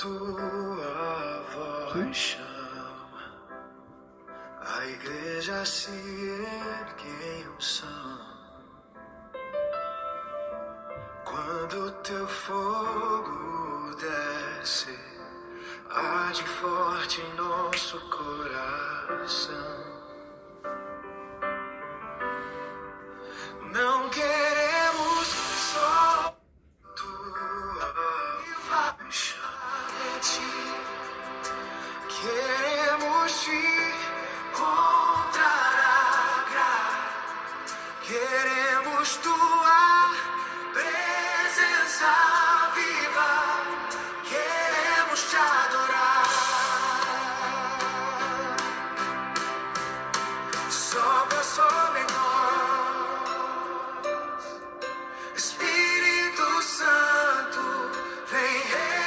tua voz chama, a igreja se ergue em unção. Quando teu fogo desce, arde forte em nosso coração. Não queremos só tua paixão de ti, queremos te encontrar, queremos tua presença viva, queremos te adorar. Sopra sobre nós, Espírito Santo, vem renovar.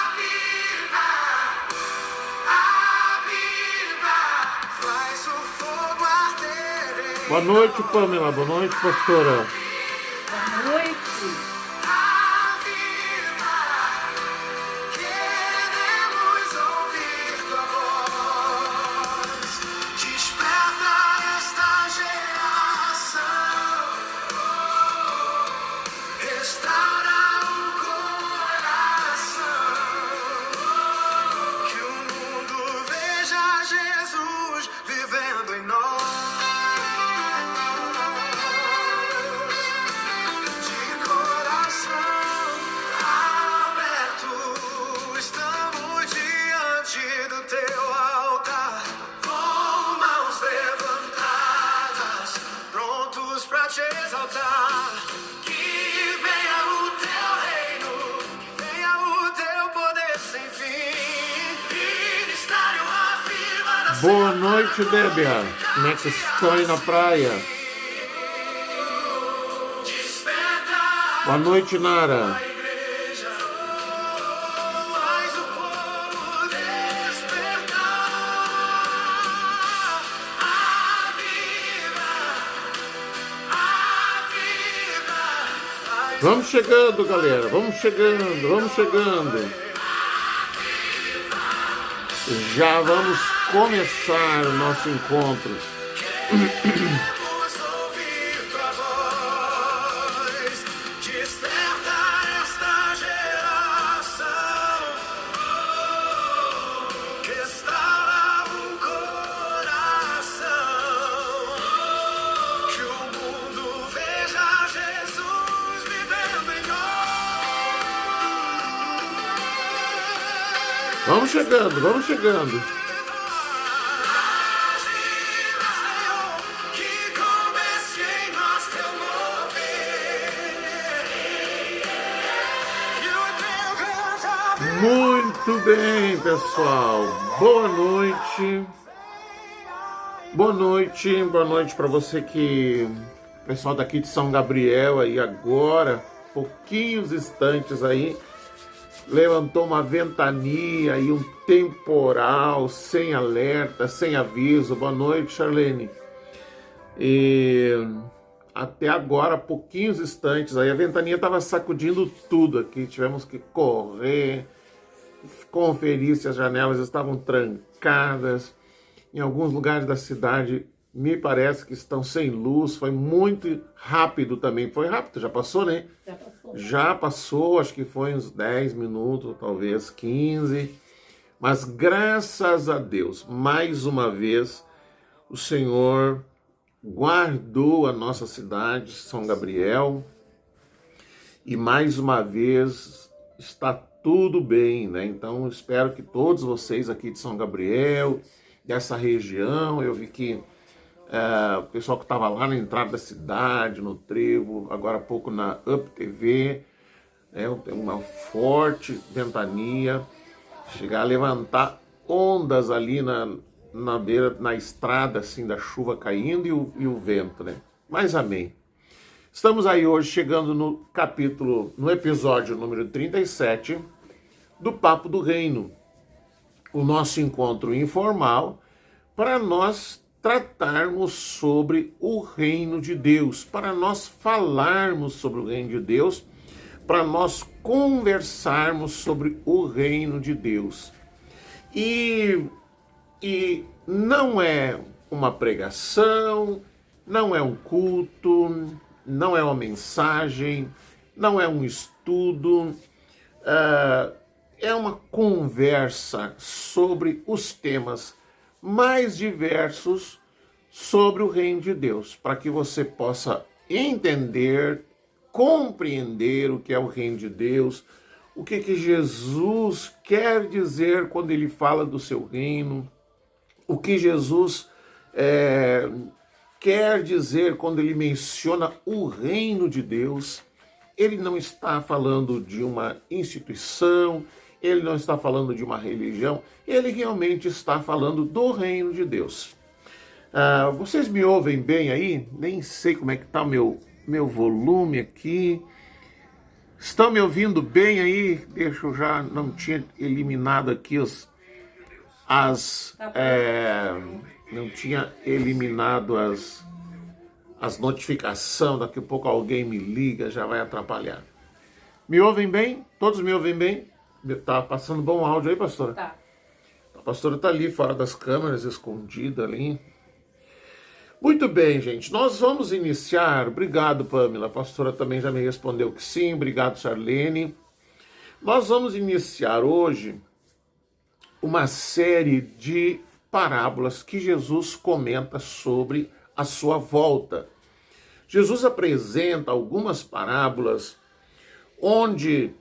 Aviva, aviva, faz o fogo arder. Boa noite, Pamela. Boa noite, pastora. Boa noite. Aviva, queremos ouvir tua voz. Desperta esta geração, restaura o coração, que o mundo veja Jesus vivendo em nós. De coração aberto, estamos diante do teu altar, com mãos levantadas, prontos pra te exaltar. Que venha o teu reino, que venha o teu poder sem fim. Ministério afirma da Boa noite, Débia. Como é que vocês estão aí na praia? desperta Boa noite, Nara. a igreja, faz o povo despertar. Aviva, aviva, faz Vamos chegando, galera. Vamos chegando, vamos chegando. Já vamos começar o nosso encontro. Queremos ouvir tua voz, desperta esta geração, restaura o coração, que o mundo veja Jesus vivendo em nós. Vamos chegando, vamos chegando. Que comece em nós teu mover, e o teu grande Muito bem, pessoal. Boa noite. Boa noite. Boa noite para você que... Pessoal daqui de São Gabriel aí agora, pouquinhos instantes aí, levantou uma ventania e um temporal, sem alerta, sem aviso. Boa noite, Charlene. E até agora, pouquinhos instantes aí, a ventania estava sacudindo tudo aqui. Tivemos que correr, conferir se as janelas estavam trancadas. Em alguns lugares da cidade, me parece que estão sem luz. Foi muito rápido também. Foi rápido, já passou, né? Já passou. Já passou, acho que foi uns 10 minutos, talvez 15. Mas graças a Deus, mais uma vez, o Senhor guardou a nossa cidade, São Gabriel. E mais uma vez está tudo bem, né? Então, espero que todos vocês aqui de São Gabriel, dessa região, eu vi que o pessoal que estava lá na entrada da cidade, no trevo, agora há pouco na Up TV, tem uma forte ventania, chegar a levantar ondas ali na beira, na estrada, assim, da chuva caindo e o vento, né? Mas amém. Estamos aí hoje chegando no episódio número 37 do Papo do Reino, o nosso encontro informal para nós tratarmos sobre o reino de Deus, para nós falarmos sobre o reino de Deus, para nós conversarmos sobre o reino de Deus. E não é uma pregação, não é um culto, não é uma mensagem, não é um estudo, é uma conversa sobre os temas mais diversos sobre o reino de Deus, para que você possa entender, compreender o que é o reino de Deus, o que Jesus quer dizer quando ele fala do seu reino, o que Jesus quer dizer quando ele menciona o reino de Deus. Ele não está falando de uma instituição, ele não está falando de uma religião, ele realmente está falando do reino de Deus. Vocês me ouvem bem aí? Nem sei como é que está o meu volume aqui. Estão me ouvindo bem aí? Deixa eu já, não tinha eliminado aqui não tinha eliminado as notificações, daqui a pouco alguém me liga, já vai atrapalhar. Me ouvem bem? Todos me ouvem bem? Tá passando bom áudio aí, pastora? Tá. A pastora tá ali, fora das câmeras, escondida ali. Muito bem, gente, nós vamos iniciar. Obrigado, Pamela, a pastora também já me respondeu que sim. Obrigado, Charlene. Nós vamos iniciar hoje uma série de parábolas que Jesus comenta sobre a sua volta. Jesus apresenta algumas parábolas onde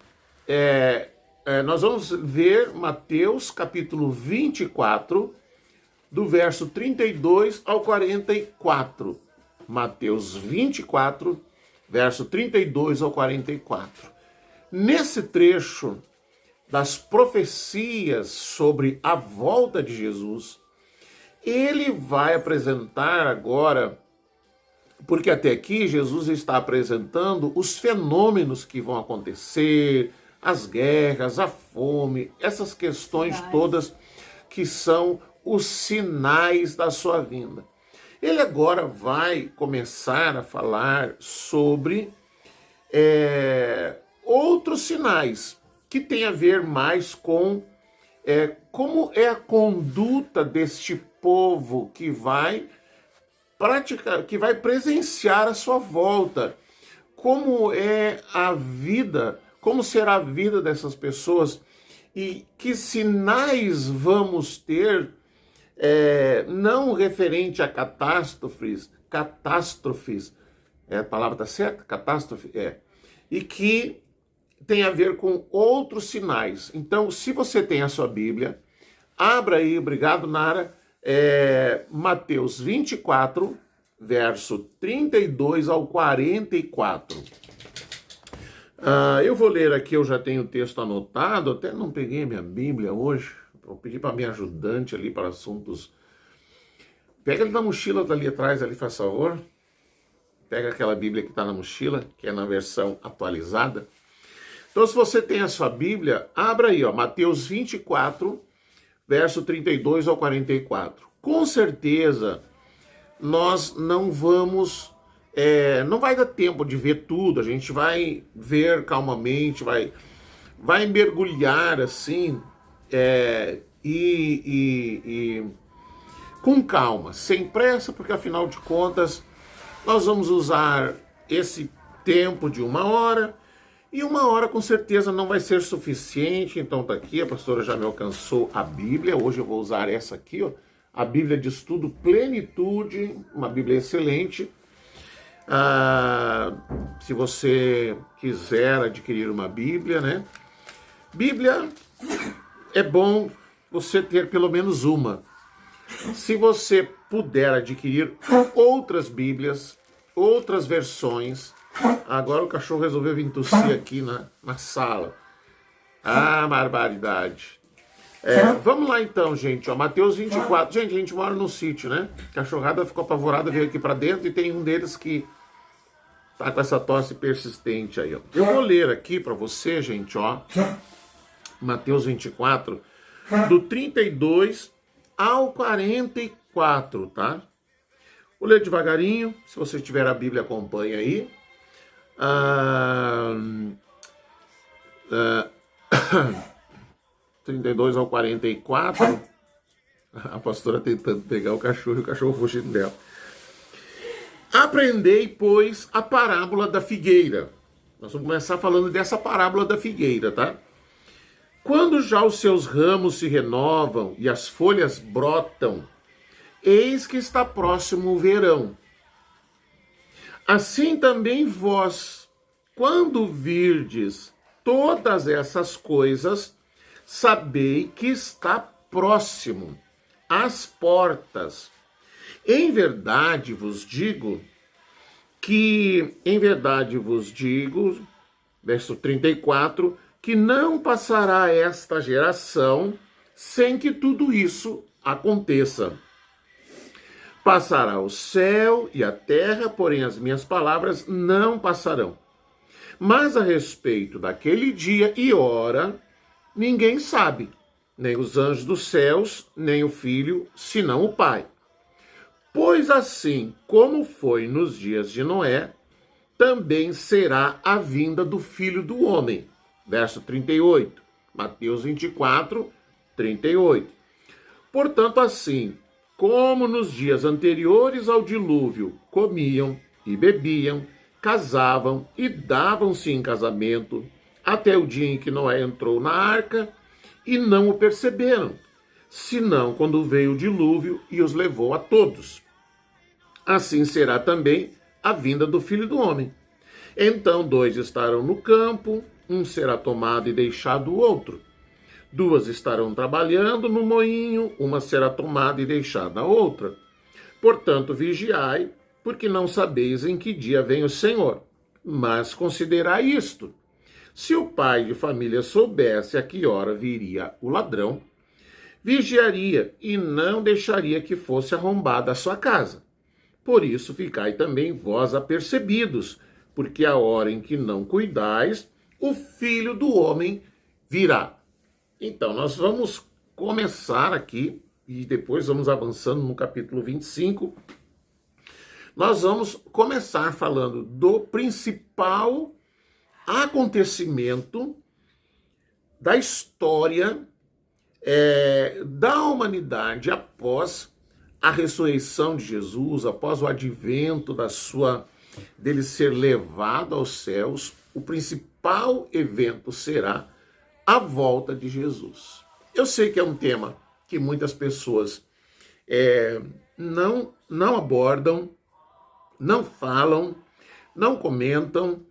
nós vamos ver Mateus capítulo 24, do verso 32 ao 44. Mateus 24, verso 32 ao 44. Nesse trecho das profecias sobre a volta de Jesus, ele vai apresentar agora, porque até aqui Jesus está apresentando os fenômenos que vão acontecer, as guerras, a fome, essas questões todas que são os sinais da sua vinda. Ele agora vai começar a falar sobre outros sinais que tem a ver mais com como é a conduta deste povo que vai praticar, que vai presenciar a sua volta, como é a vida, como será a vida dessas pessoas e que sinais vamos ter, não referente a catástrofes, a palavra está certa? Catástrofe? E que tem a ver com outros sinais. Então, se você tem a sua Bíblia, abra aí, obrigado, Nara, Mateus 24, verso 32 ao 44. Eu vou ler aqui, eu já tenho o texto anotado, até não peguei minha Bíblia hoje, vou pedir para minha ajudante ali para assuntos. Pega ele na mochila ali atrás, ali, faz favor. Pega aquela Bíblia que está na mochila, que é na versão atualizada. Então, se você tem a sua Bíblia, abra aí, Mateus 24, verso 32 ao 44. Com certeza, nós não vamos, não vai dar tempo de ver tudo, a gente vai ver calmamente, vai mergulhar assim, com calma, sem pressa, porque afinal de contas, nós vamos usar esse tempo de 1 hora, e 1 hora com certeza não vai ser suficiente. Então tá aqui, a pastora já me alcançou a Bíblia. Hoje eu vou usar essa aqui, a Bíblia de Estudo Plenitude, uma Bíblia excelente. Se você quiser adquirir uma Bíblia, né? Bíblia é bom você ter pelo menos uma. Se você puder adquirir outras Bíblias, outras versões. Agora o cachorro resolveu vir tossir aqui na sala. Barbaridade. Vamos lá então, gente. Mateus 24. Gente, a gente mora num sítio, né? A cachorrada ficou apavorada, veio aqui pra dentro e tem um deles que tá com essa tosse persistente aí, Eu vou ler aqui pra você, gente, Mateus 24, do 32 ao 44, tá? Vou ler devagarinho, se você tiver a Bíblia, acompanhe aí. 32 ao 44. A pastora tentando pegar o cachorro fugindo dela. Aprendei, pois, a parábola da figueira. Nós vamos começar falando dessa parábola da figueira, tá? Quando já os seus ramos se renovam e as folhas brotam, eis que está próximo o verão. Assim também vós, quando virdes todas essas coisas, sabei que está próximo, às portas. Em verdade vos digo, verso 34, que não passará esta geração sem que tudo isso aconteça. Passará o céu e a terra, porém as minhas palavras não passarão. Mas a respeito daquele dia e hora, ninguém sabe, nem os anjos dos céus, nem o Filho, senão o Pai. Pois assim como foi nos dias de Noé, também será a vinda do Filho do Homem. Verso 38, Mateus 24, 38. Portanto, assim como nos dias anteriores ao dilúvio, comiam e bebiam, casavam e davam-se em casamento, até o dia em que Noé entrou na arca, e não o perceberam, senão quando veio o dilúvio e os levou a todos. Assim será também a vinda do Filho do Homem. Então 2 estarão no campo, um será tomado e deixado o outro. 2 estarão trabalhando no moinho, uma será tomada e deixada a outra. Portanto, vigiai, porque não sabeis em que dia vem o Senhor. Mas considerai isto: se o pai de família soubesse a que hora viria o ladrão, vigiaria e não deixaria que fosse arrombada a sua casa. Por isso ficai também vós apercebidos, porque a hora em que não cuidais, o Filho do Homem virá. Então, nós vamos começar aqui, e depois vamos avançando no capítulo 25. Nós vamos começar falando do principal acontecimento da história da humanidade após a ressurreição de Jesus, após o advento dele ser levado aos céus. O principal evento será a volta de Jesus. Eu sei que é um tema que muitas pessoas não abordam, não falam, não comentam,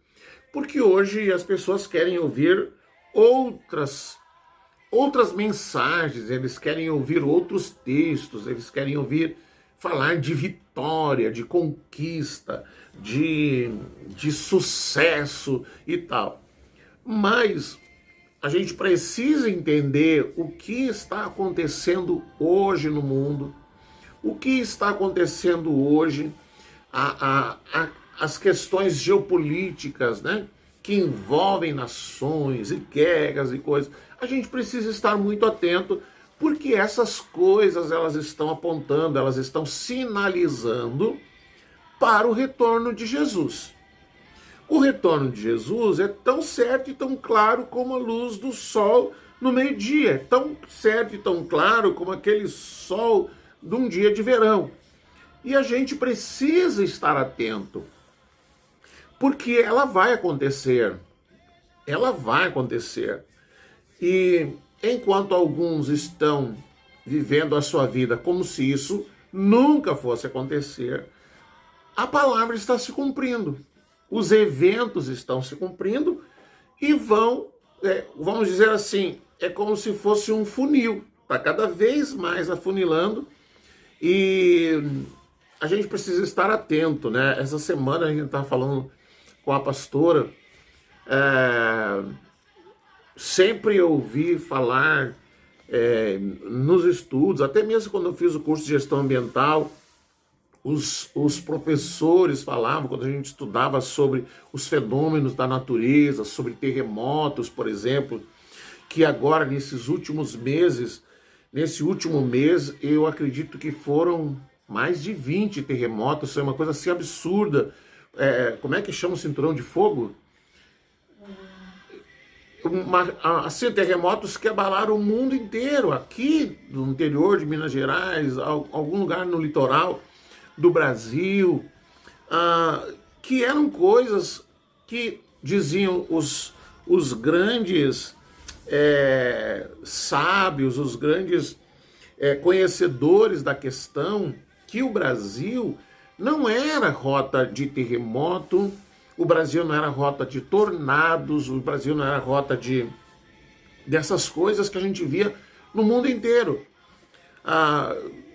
porque hoje as pessoas querem ouvir outras mensagens, eles querem ouvir outros textos, eles querem ouvir falar de vitória, de conquista, de sucesso e tal. Mas a gente precisa entender o que está acontecendo hoje no mundo, o que está acontecendo hoje, as questões geopolíticas, né, que envolvem nações e guerras e coisas. A gente precisa estar muito atento, porque essas coisas elas estão apontando, elas estão sinalizando para o retorno de Jesus. O retorno de Jesus é tão certo e tão claro como a luz do sol no meio-dia, é tão certo e tão claro como aquele sol de um dia de verão. E a gente precisa estar atento, porque ela vai acontecer. Ela vai acontecer. E enquanto alguns estão vivendo a sua vida como se isso nunca fosse acontecer, a palavra está se cumprindo. Os eventos estão se cumprindo e vamos dizer assim, é como se fosse um funil. Está cada vez mais afunilando e a gente precisa estar atento, né? Essa semana a gente está falando com a pastora, sempre ouvi falar nos estudos, até mesmo quando eu fiz o curso de gestão ambiental, os professores falavam, quando a gente estudava sobre os fenômenos da natureza, sobre terremotos, por exemplo, que agora, nesse último mês, eu acredito que foram mais de 20 terremotos, isso é uma coisa assim absurda. Como é que chama o cinturão de fogo? Assim, terremotos que abalaram o mundo inteiro, aqui no interior de Minas Gerais, algum lugar no litoral do Brasil, que eram coisas que diziam os grandes sábios, os grandes conhecedores da questão, que o Brasil não era rota de terremoto, o Brasil não era rota de tornados, o Brasil não era rota dessas coisas que a gente via no mundo inteiro.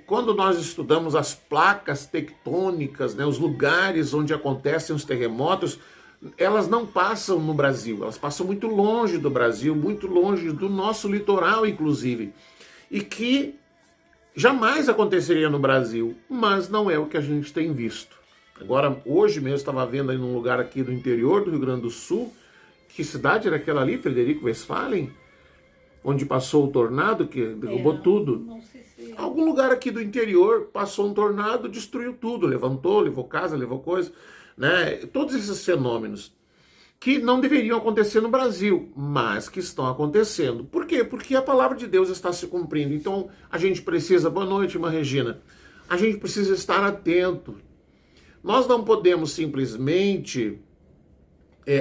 Quando nós estudamos as placas tectônicas, né, os lugares onde acontecem os terremotos, elas não passam no Brasil, elas passam muito longe do Brasil, muito longe do nosso litoral, inclusive, e que jamais aconteceria no Brasil, mas não é o que a gente tem visto. Agora, hoje mesmo, estava vendo aí num lugar aqui do interior do Rio Grande do Sul, que cidade era aquela ali, Frederico Westphalen? Onde passou o tornado que derrubou tudo. Não sei se... Algum lugar aqui do interior passou um tornado, destruiu tudo, levantou, levou casa, levou coisa, né? Todos esses fenômenos que não deveriam acontecer no Brasil, mas que estão acontecendo. Por quê? Porque a palavra de Deus está se cumprindo. Então a gente precisa, boa noite, irmã Regina, a gente precisa estar atento. Nós não podemos simplesmente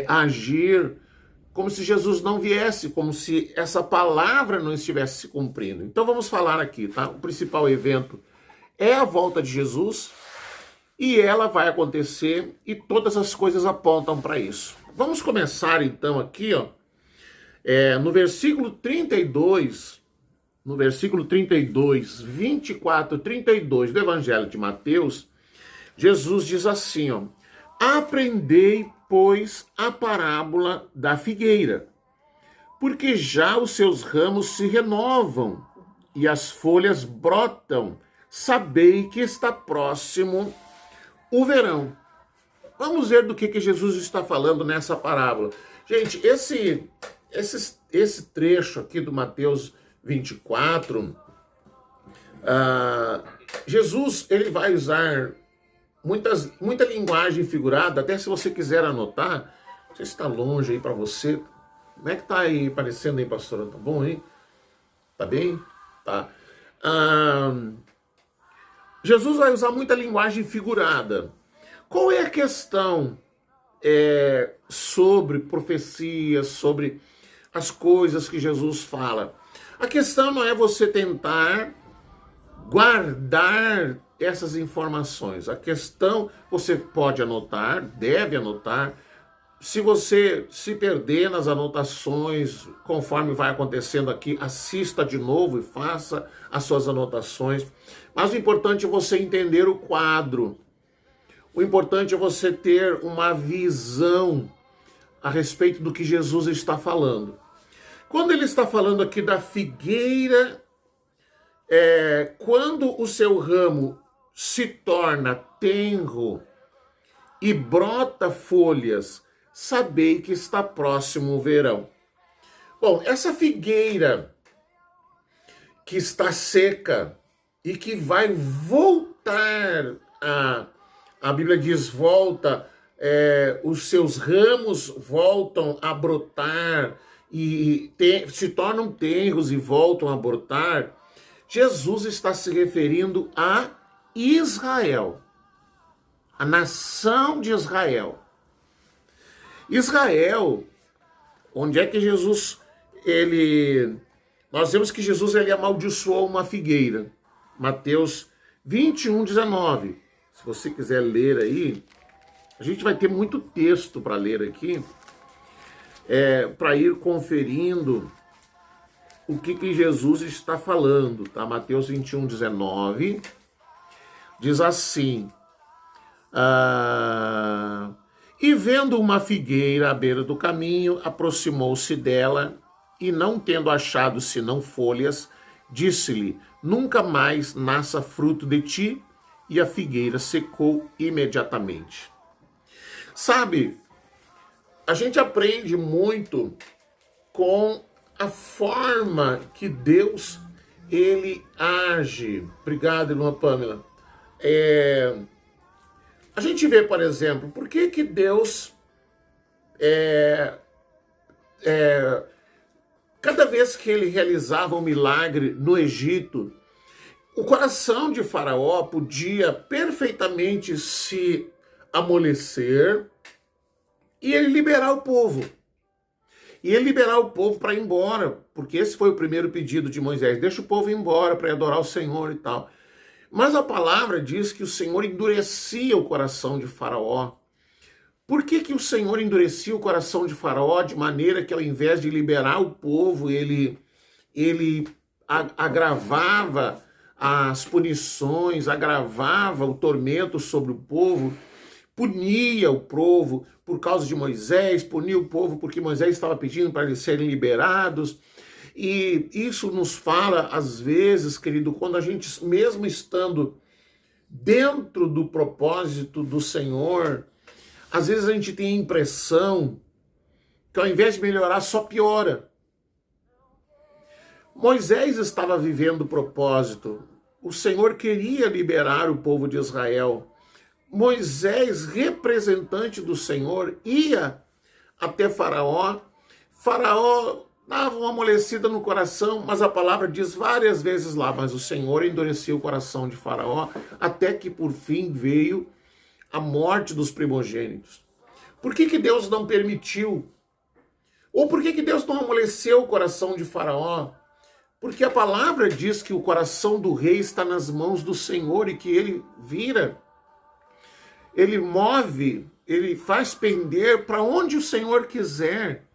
agir como se Jesus não viesse, como se essa palavra não estivesse se cumprindo. Então vamos falar aqui, tá? O principal evento é a volta de Jesus e ela vai acontecer e todas as coisas apontam para isso. Vamos começar então aqui, ó, no versículo 32, 24, 32 do Evangelho de Mateus, Jesus diz assim, ó: aprendei, pois, a parábola da figueira, porque já os seus ramos se renovam e as folhas brotam, sabei que está próximo o verão. Vamos ver do que Jesus está falando nessa parábola. Gente, esse trecho aqui do Mateus 24, Jesus ele vai usar muita linguagem figurada, até se você quiser anotar. Não sei se está longe aí para você. Como é que tá aí aparecendo aí, pastora? Tá bom aí? Tá bem? Tá. Jesus vai usar muita linguagem figurada. Qual é a questão sobre profecias, sobre as coisas que Jesus fala? A questão não é você tentar guardar essas informações. A questão, você pode anotar, deve anotar. Se você se perder nas anotações, conforme vai acontecendo aqui, assista de novo e faça as suas anotações. Mas o importante é você entender o quadro. O importante é você ter uma visão a respeito do que Jesus está falando. Quando ele está falando aqui da figueira, quando o seu ramo se torna tenro e brota folhas, sabei que está próximo o verão. Bom, essa figueira que está seca e que vai voltar a Bíblia diz volta, os seus ramos voltam a brotar e se tornam tenros e voltam a brotar. Jesus está se referindo a Israel, a nação de Israel. Israel, onde é que Jesus, nós vemos que Jesus ele amaldiçoou uma figueira. Mateus 21, 19. Se você quiser ler aí, a gente vai ter muito texto para ler aqui, para ir conferindo o que Jesus está falando, tá? Mateus 21, 19, diz assim: e vendo uma figueira à beira do caminho, aproximou-se dela, e não tendo achado senão folhas, disse-lhe: nunca mais nasça fruto de ti, e a figueira secou imediatamente. Sabe, a gente aprende muito com a forma que Deus, ele age. Obrigado, irmã Pamela. A gente vê, por exemplo, por que que Deus, cada vez que ele realizava um milagre no Egito, o coração de Faraó podia perfeitamente se amolecer e ele liberar o povo. E ele liberar o povo para ir embora, porque esse foi o primeiro pedido de Moisés: deixa o povo ir embora para adorar o Senhor e tal. Mas a palavra diz que o Senhor endurecia o coração de Faraó. Por que que o Senhor endurecia o coração de Faraó de maneira que, ao invés de liberar o povo, ele agravava as punições, agravava o tormento sobre o povo, punia o povo por causa de Moisés, punia o povo porque Moisés estava pedindo para eles serem liberados? E isso nos fala, às vezes, querido, quando a gente, mesmo estando dentro do propósito do Senhor, às vezes a gente tem a impressão que, ao invés de melhorar, só piora. Moisés estava vivendo o propósito. O Senhor queria liberar o povo de Israel. Moisés, representante do Senhor, ia até Faraó. Faraó dava uma amolecida no coração, mas a palavra diz várias vezes lá: mas o Senhor endureceu o coração de Faraó, até que por fim veio a morte dos primogênitos. Por que que Deus não permitiu? Ou por que que Deus não amoleceu o coração de Faraó? Porque a palavra diz que o coração do rei está nas mãos do Senhor e que ele vira, ele move, ele faz pender para onde o Senhor quiser.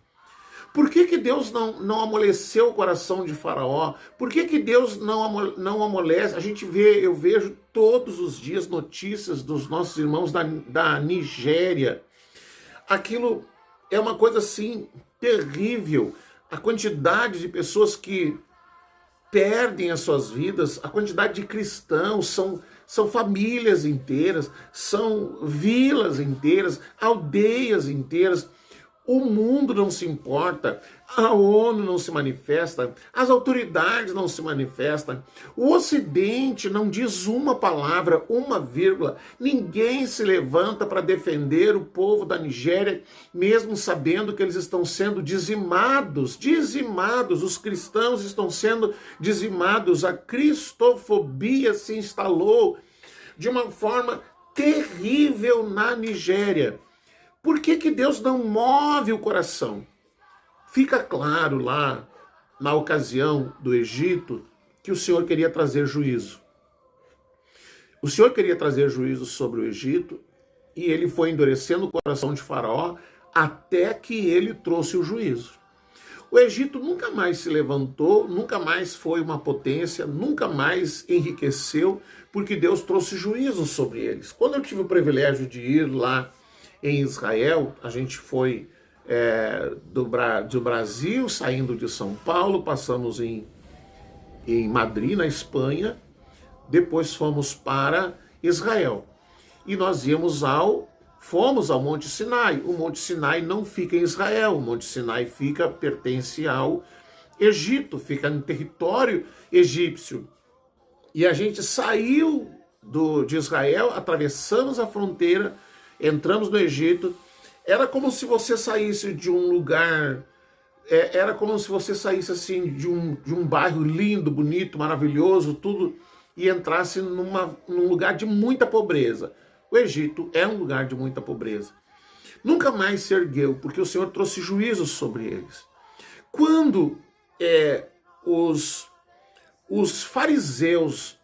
Por que que Deus não amoleceu o coração de Faraó? Por que que Deus não amolece? A gente vê, eu vejo todos os dias notícias dos nossos irmãos da Nigéria. Aquilo é uma coisa assim terrível. A quantidade de pessoas que perdem as suas vidas, a quantidade de cristãos, são famílias inteiras, são vilas inteiras, aldeias inteiras. O mundo não se importa, a ONU não se manifesta, as autoridades não se manifestam, o Ocidente não diz uma palavra, uma vírgula, ninguém se levanta para defender o povo da Nigéria, mesmo sabendo que eles estão sendo dizimados, os cristãos estão sendo dizimados, a cristofobia se instalou de uma forma terrível na Nigéria. Por que que Deus não move o coração? Fica claro lá, na ocasião do Egito, que o Senhor queria trazer juízo. O Senhor queria trazer juízo sobre o Egito e ele foi endurecendo o coração de Faraó até que ele trouxe o juízo. O Egito nunca mais se levantou, nunca mais foi uma potência, nunca mais enriqueceu, porque Deus trouxe juízo sobre eles. Quando eu tive o privilégio de ir lá em Israel, a gente foi do Brasil, saindo de São Paulo, passamos em Madrid, na Espanha, depois fomos para Israel. E nós fomos ao Monte Sinai. O Monte Sinai não fica em Israel, o Monte Sinai pertence ao Egito, fica no território egípcio. E a gente saiu de Israel, atravessamos a fronteira, entramos no Egito. Era como se você saísse de um lugar, era como se você saísse assim de um bairro lindo, bonito, maravilhoso, tudo, e entrasse num lugar de muita pobreza. O Egito é um lugar de muita pobreza. Nunca mais se ergueu, porque o Senhor trouxe juízo sobre eles. Quando os fariseus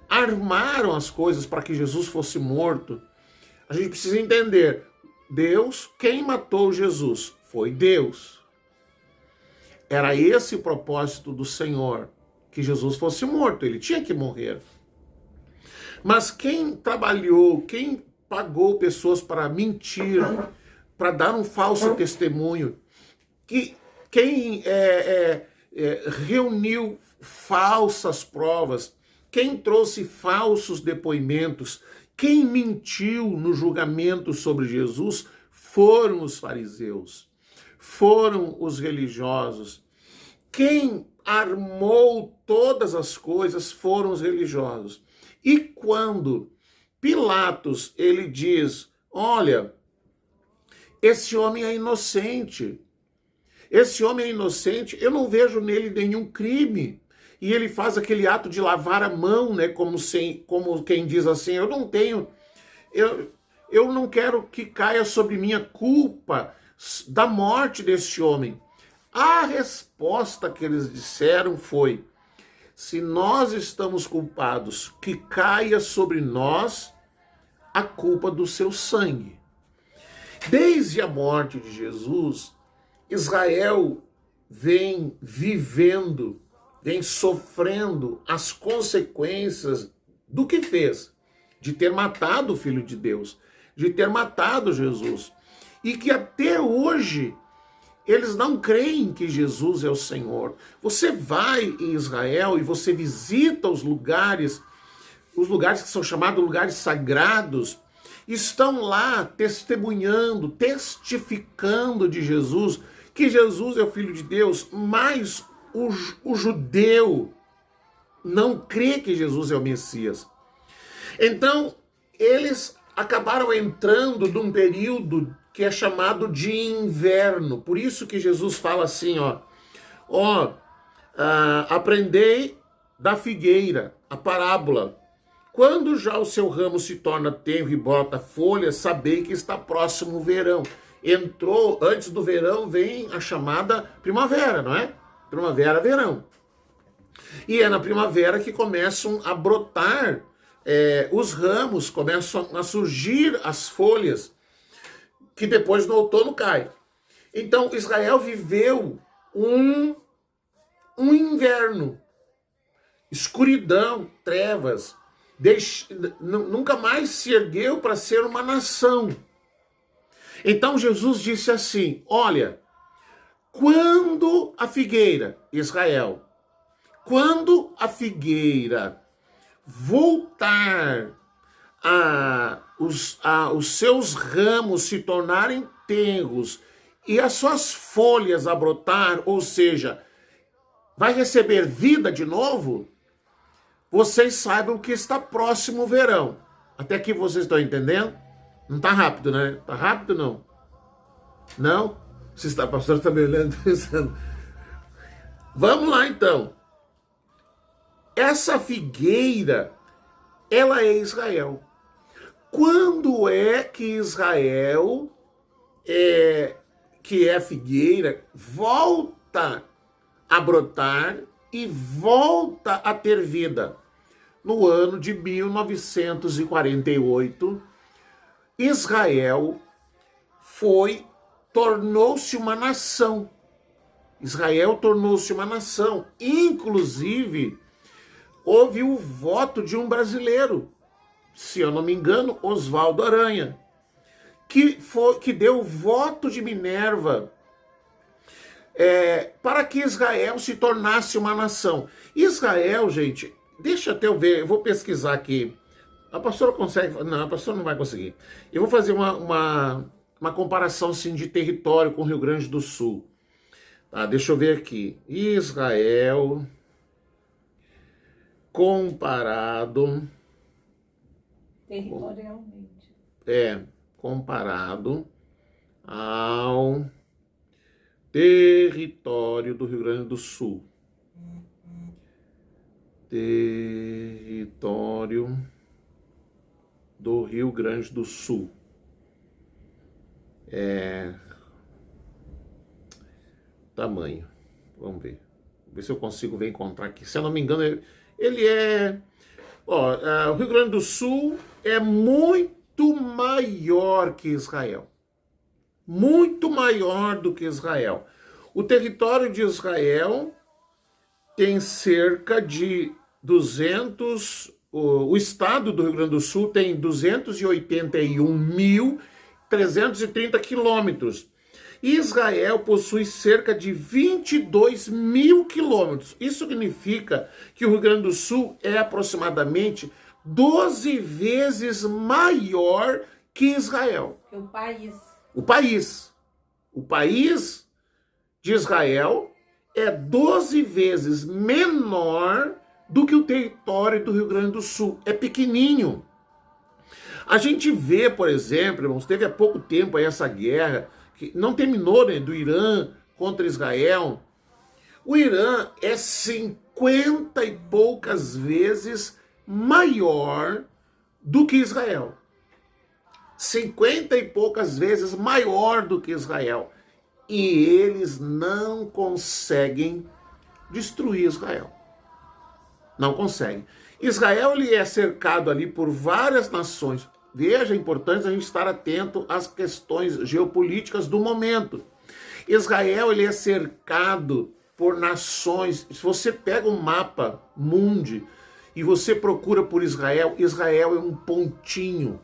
armaram as coisas para que Jesus fosse morto, a gente precisa entender, quem matou Jesus? Foi Deus. Era esse o propósito do Senhor, que Jesus fosse morto, ele tinha que morrer. Mas quem trabalhou, quem pagou pessoas para mentir, para dar um falso testemunho, quem reuniu falsas provas, quem trouxe falsos depoimentos, quem mentiu no julgamento sobre Jesus, foram os fariseus, foram os religiosos. Quem armou todas as coisas foram os religiosos. E quando Pilatos, ele diz, olha, esse homem é inocente, eu não vejo nele nenhum crime. E ele faz aquele ato de lavar a mão, né, como quem diz assim, eu não quero que caia sobre minha culpa da morte deste homem. A resposta que eles disseram foi, se nós estamos culpados, que caia sobre nós a culpa do seu sangue. Desde a morte de Jesus, Israel vem vivendo, vem sofrendo as consequências do que fez, de ter matado o Filho de Deus, de ter matado Jesus, e que até hoje eles não creem que Jesus é o Senhor. Você vai em Israel e você visita os lugares que são chamados lugares sagrados, estão lá testemunhando, testificando de Jesus, que Jesus é o Filho de Deus, mas o judeu não crê que Jesus é o Messias. Então, eles acabaram entrando num período que é chamado de inverno. Por isso que Jesus fala assim, aprendei da figueira, a parábola. Quando já o seu ramo se torna tenro e brota folhas, sabei que está próximo o verão. Antes do verão vem a chamada primavera, não é? Primavera, verão. E é na primavera que começam a brotar os ramos, começam a surgir as folhas, que depois no outono cai. Então Israel viveu um inverno, escuridão, trevas, nunca mais se ergueu para ser uma nação. Então Jesus disse assim, olha, quando a figueira, Israel, quando a figueira voltar os seus ramos se tornarem tenros e as suas folhas a brotar, ou seja, vai receber vida de novo, vocês saibam que está próximo o verão. Até aqui vocês estão entendendo? Não está rápido, né? Está rápido não? Não? A pastora está me olhando pensando. Vamos lá então. Essa figueira, ela é Israel. Quando é que Israel, que é a figueira, volta a brotar e volta a ter vida? No ano de 1948, Israel tornou-se uma nação. Israel tornou-se uma nação. Inclusive, houve o voto de um brasileiro, se eu não me engano, Oswaldo Aranha, que deu o voto de Minerva para que Israel se tornasse uma nação. Israel, gente, deixa até eu ver, eu vou pesquisar aqui. A pastora consegue? Não, a pastora não vai conseguir. Eu vou fazer uma comparação assim, de território com o Rio Grande do Sul. Tá, deixa eu ver aqui. Israel comparado... Territorialmente. Comparado ao território do Rio Grande do Sul. Território do Rio Grande do Sul. Tamanho. Vamos ver. Vou ver se eu consigo encontrar aqui. Se eu não me engano, ele é... o Rio Grande do Sul é muito maior que Israel. Muito maior do que Israel. O território de Israel tem cerca de 200... O estado do Rio Grande do Sul tem 281.330 quilômetros. Israel possui cerca de 22 mil quilômetros. Isso significa que o Rio Grande do Sul é aproximadamente 12 vezes maior que Israel. O país. O país de Israel é 12 vezes menor do que o território do Rio Grande do Sul. É pequenininho. A gente vê, por exemplo, irmãos, teve há pouco tempo aí essa guerra, que não terminou, né, do Irã contra Israel. O Irã é 50 e poucas vezes maior do que Israel. 50 e poucas vezes maior do que Israel. E eles não conseguem destruir Israel. Não conseguem. Israel ele é cercado ali por várias nações. Veja, é importante a gente estar atento às questões geopolíticas do momento. Israel ele é cercado por nações. Se você pega um mapa mundi e você procura por Israel, Israel é um pontinho,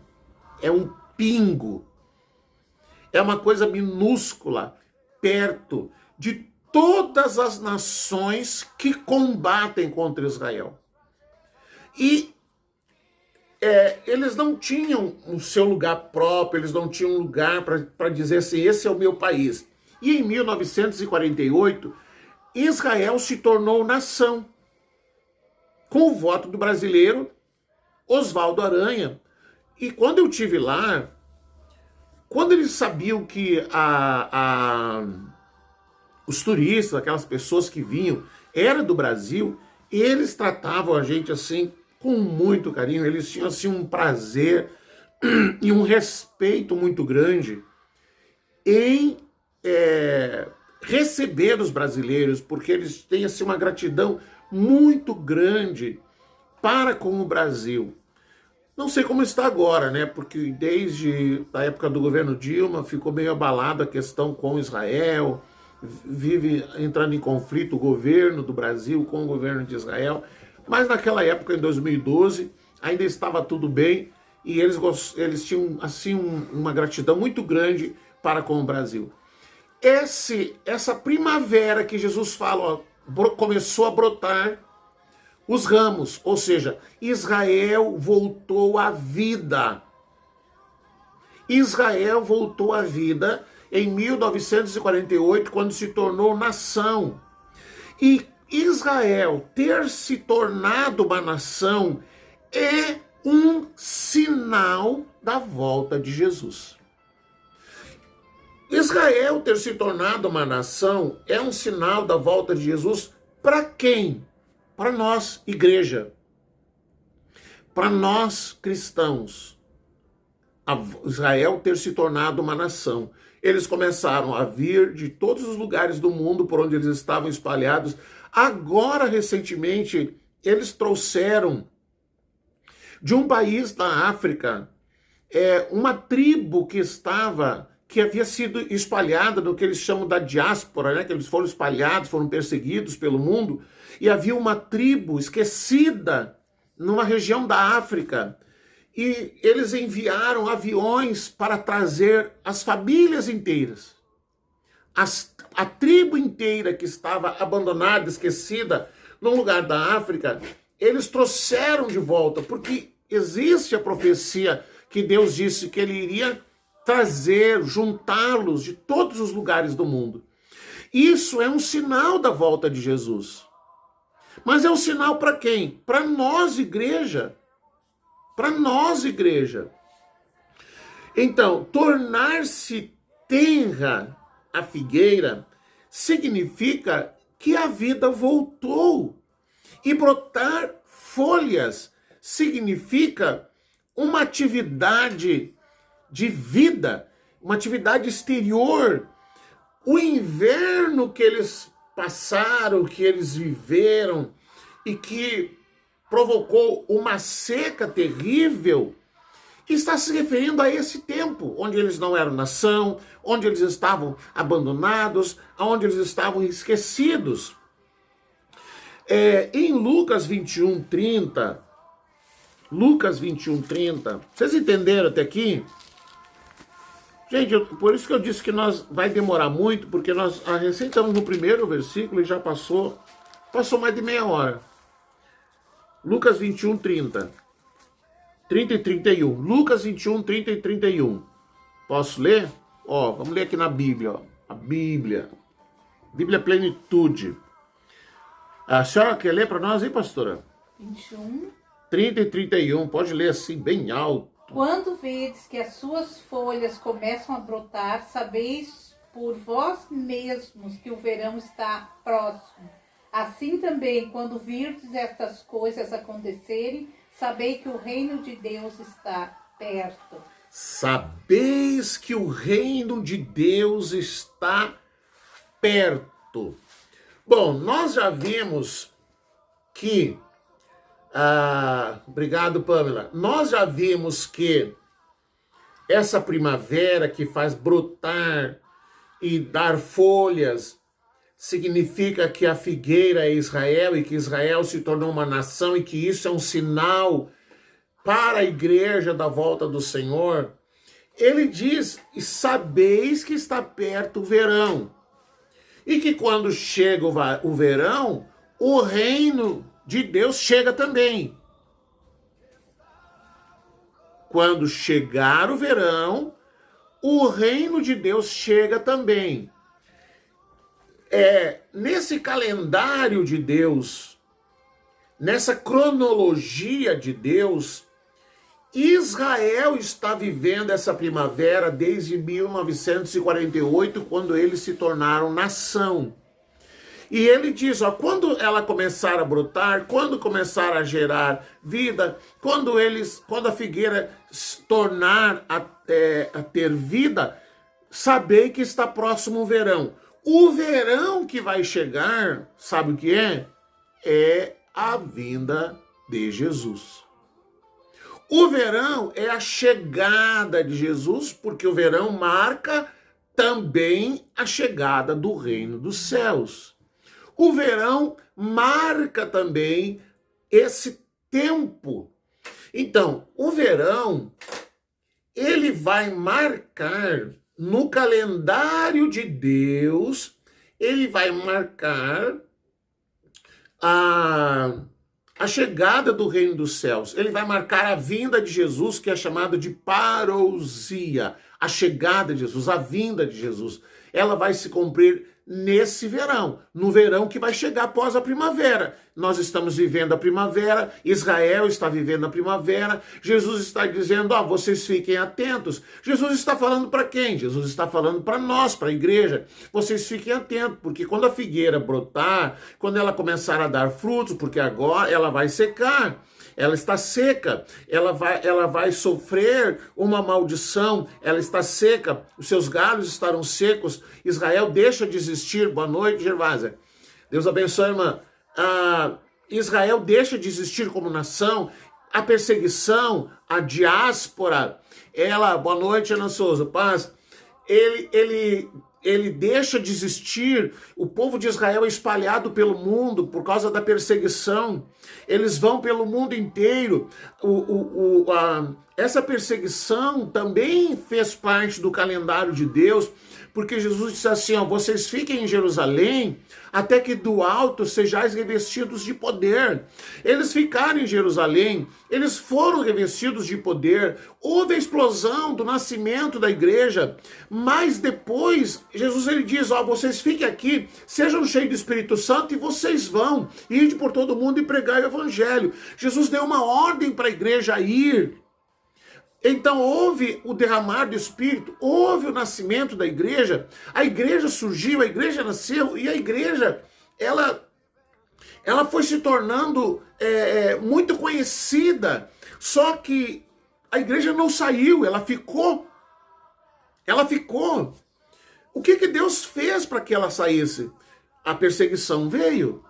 é um pingo, é uma coisa minúscula, perto de todas as nações que combatem contra Israel. E eles não tinham o seu lugar próprio, eles não tinham um lugar para dizer assim, esse é o meu país. E em 1948, Israel se tornou nação, com o voto do brasileiro Oswaldo Aranha. E quando eu tive lá, quando eles sabiam que os turistas, aquelas pessoas que vinham, era do Brasil, eles tratavam a gente assim, com muito carinho, eles tinham assim um prazer e um respeito muito grande em receber os brasileiros, porque eles têm assim uma gratidão muito grande para com o Brasil. Não sei como está agora, né? Porque desde a época do governo Dilma ficou meio abalada a questão com Israel, vive entrando em conflito o governo do Brasil com o governo de Israel. Mas naquela época, em 2012, ainda estava tudo bem e eles tinham assim uma gratidão muito grande para com o Brasil. Essa primavera que Jesus fala, ó, começou a brotar os ramos, ou seja, Israel voltou à vida. Israel voltou à vida em 1948, quando se tornou nação. E Israel ter se tornado uma nação é um sinal da volta de Jesus. Israel ter se tornado uma nação é um sinal da volta de Jesus para quem? Para nós, igreja. Para nós, cristãos. Israel ter se tornado uma nação. Eles começaram a vir de todos os lugares do mundo por onde eles estavam espalhados. Agora, recentemente, eles trouxeram de um país da África uma tribo que havia sido espalhada no que eles chamam da diáspora, né? Que eles foram espalhados, foram perseguidos pelo mundo, e havia uma tribo esquecida numa região da África, e eles enviaram aviões para trazer as famílias inteiras. A tribo inteira que estava abandonada, esquecida, num lugar da África, eles trouxeram de volta, porque existe a profecia que Deus disse que ele iria trazer, juntá-los de todos os lugares do mundo. Isso é um sinal da volta de Jesus. Mas é um sinal para quem? Para nós, igreja. Para nós, igreja. Então, tornar-se tenra a figueira significa que a vida voltou. E brotar folhas significa uma atividade de vida, uma atividade exterior. O inverno que eles passaram, que eles viveram e que provocou uma seca terrível, está se referindo a esse tempo, onde eles não eram nação, onde eles estavam abandonados, onde eles estavam esquecidos. Em Lucas 21:30, vocês entenderam até aqui? Gente, por isso que eu disse que vai demorar muito, porque nós recém estamos no primeiro versículo e já passou mais de meia hora. Lucas 21:30. 30 e 31. Lucas 21, 30 e 31. Posso ler? Vamos ler aqui na Bíblia. A Bíblia. Bíblia Plenitude. A senhora quer ler para nós aí, pastora? 21. 30 e 31, pode ler assim, bem alto. Quando vedes que as suas folhas começam a brotar, sabeis por vós mesmos que o verão está próximo. Assim também, quando virdes estas coisas acontecerem, sabei que o reino de Deus está perto. Sabeis que o reino de Deus está perto. Bom, nós já vimos que... obrigado, Pamela. Nós já vimos que essa primavera que faz brotar e dar folhas significa que a figueira é Israel e que Israel se tornou uma nação e que isso é um sinal para a igreja da volta do Senhor. Ele diz, e sabeis que está perto o verão. E que quando chega o verão, o reino de Deus chega também. Quando chegar o verão, o reino de Deus chega também. Nesse calendário de Deus, nessa cronologia de Deus, Israel está vivendo essa primavera desde 1948, quando eles se tornaram nação. E ele diz, quando ela começar a brotar, quando começar a gerar vida, quando a figueira tornar a ter vida, sabei que está próximo o verão. O verão que vai chegar, sabe o que é? É a vinda de Jesus. O verão é a chegada de Jesus, porque o verão marca também a chegada do reino dos céus. O verão marca também esse tempo. Então, o verão, ele vai marcar no calendário de Deus, ele vai marcar a chegada do reino dos céus. Ele vai marcar a vinda de Jesus, que é chamada de parousia. A chegada de Jesus, a vinda de Jesus. Ela vai se cumprir nesse verão, no verão que vai chegar após a primavera. Nós estamos vivendo a primavera, Israel está vivendo a primavera, Jesus está dizendo, vocês fiquem atentos. Jesus está falando para quem? Jesus está falando para nós, para a igreja. Vocês fiquem atentos, porque quando a figueira brotar, quando ela começar a dar frutos, porque agora ela vai secar, ela está seca, ela vai sofrer uma maldição, ela está seca, os seus galhos estarão secos, Israel deixa de existir. Boa noite, Gervásia. Deus abençoe, irmã. Israel deixa de existir como nação, a perseguição, a diáspora, boa noite, Ana Souza, paz, ele deixa de existir, o povo de Israel é espalhado pelo mundo por causa da perseguição, eles vão pelo mundo inteiro, essa perseguição também fez parte do calendário de Deus, porque Jesus disse assim, vocês fiquem em Jerusalém, até que do alto sejais revestidos de poder. Eles ficaram em Jerusalém, eles foram revestidos de poder, houve a explosão do nascimento da igreja, mas depois, Jesus ele diz, vocês fiquem aqui, sejam cheios do Espírito Santo e vocês vão ir por todo mundo e pregar o evangelho. Jesus deu uma ordem para a igreja ir. Então houve o derramar do Espírito, houve o nascimento da igreja, a igreja surgiu, a igreja nasceu e a igreja, ela foi se tornando muito conhecida, só que a igreja não saiu, ela ficou. O que Deus fez para que ela saísse? A perseguição veio.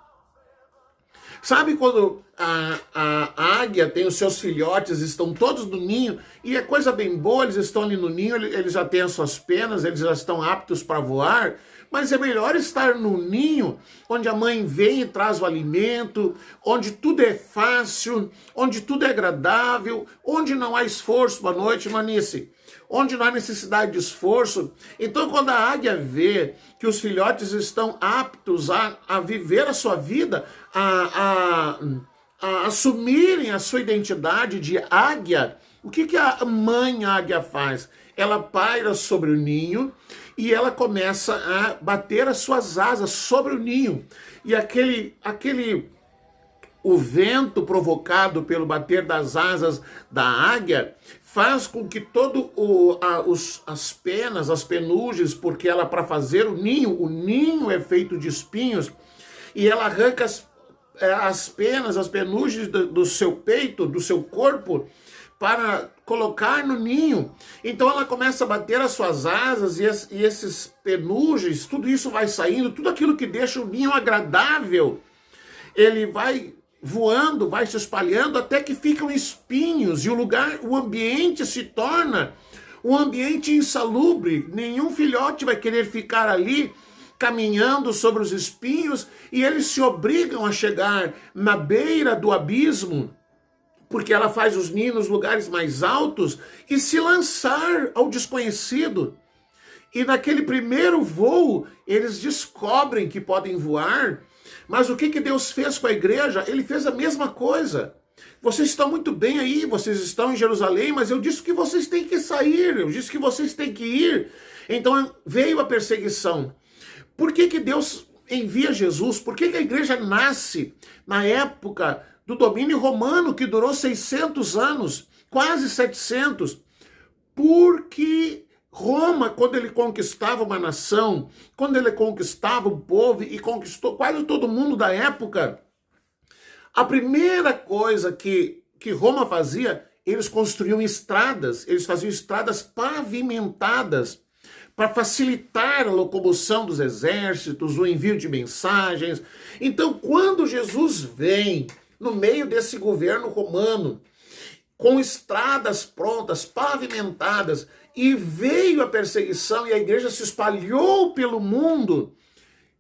Sabe quando a águia tem os seus filhotes, estão todos no ninho, e é coisa bem boa, eles estão ali no ninho, eles já têm as suas penas, eles já estão aptos para voar, mas é melhor estar no ninho, onde a mãe vem e traz o alimento, onde tudo é fácil, onde tudo é agradável, onde não há esforço. Boa noite, Manice. Onde não há necessidade de esforço. Então, quando a águia vê que os filhotes estão aptos a viver a sua vida, a assumirem a sua identidade de águia, o que a mãe águia faz? Ela paira sobre o ninho e ela começa a bater as suas asas sobre o ninho. E o vento provocado pelo bater das asas da águia faz com que as penas, as penugens, porque ela, para fazer o ninho é feito de espinhos, e ela arranca as penas, as penugens do seu peito, do seu corpo, para colocar no ninho. Então ela começa a bater as suas asas e esses penugens, tudo isso vai saindo, tudo aquilo que deixa o ninho agradável, ele vai voando, vai se espalhando até que ficam espinhos e o ambiente se torna um ambiente insalubre. Nenhum filhote vai querer ficar ali caminhando sobre os espinhos, e eles se obrigam a chegar na beira do abismo, porque ela faz os ninhos nos lugares mais altos, e se lançar ao desconhecido. E naquele primeiro voo, eles descobrem que podem voar. Mas o que Deus fez com a igreja? Ele fez a mesma coisa. Vocês estão muito bem aí, vocês estão em Jerusalém, mas eu disse que vocês têm que sair, eu disse que vocês têm que ir. Então veio a perseguição. Por que Deus envia Jesus? Por que a igreja nasce na época do domínio romano, que durou 600 anos, quase 700? Porque Roma, quando ele conquistava uma nação, quando ele conquistava um povo e conquistou quase todo mundo da época, a primeira coisa que Roma fazia, eles construíam estradas, eles faziam estradas pavimentadas para facilitar a locomoção dos exércitos, o envio de mensagens. Então, quando Jesus vem no meio desse governo romano, com estradas prontas, pavimentadas, e veio a perseguição e a igreja se espalhou pelo mundo,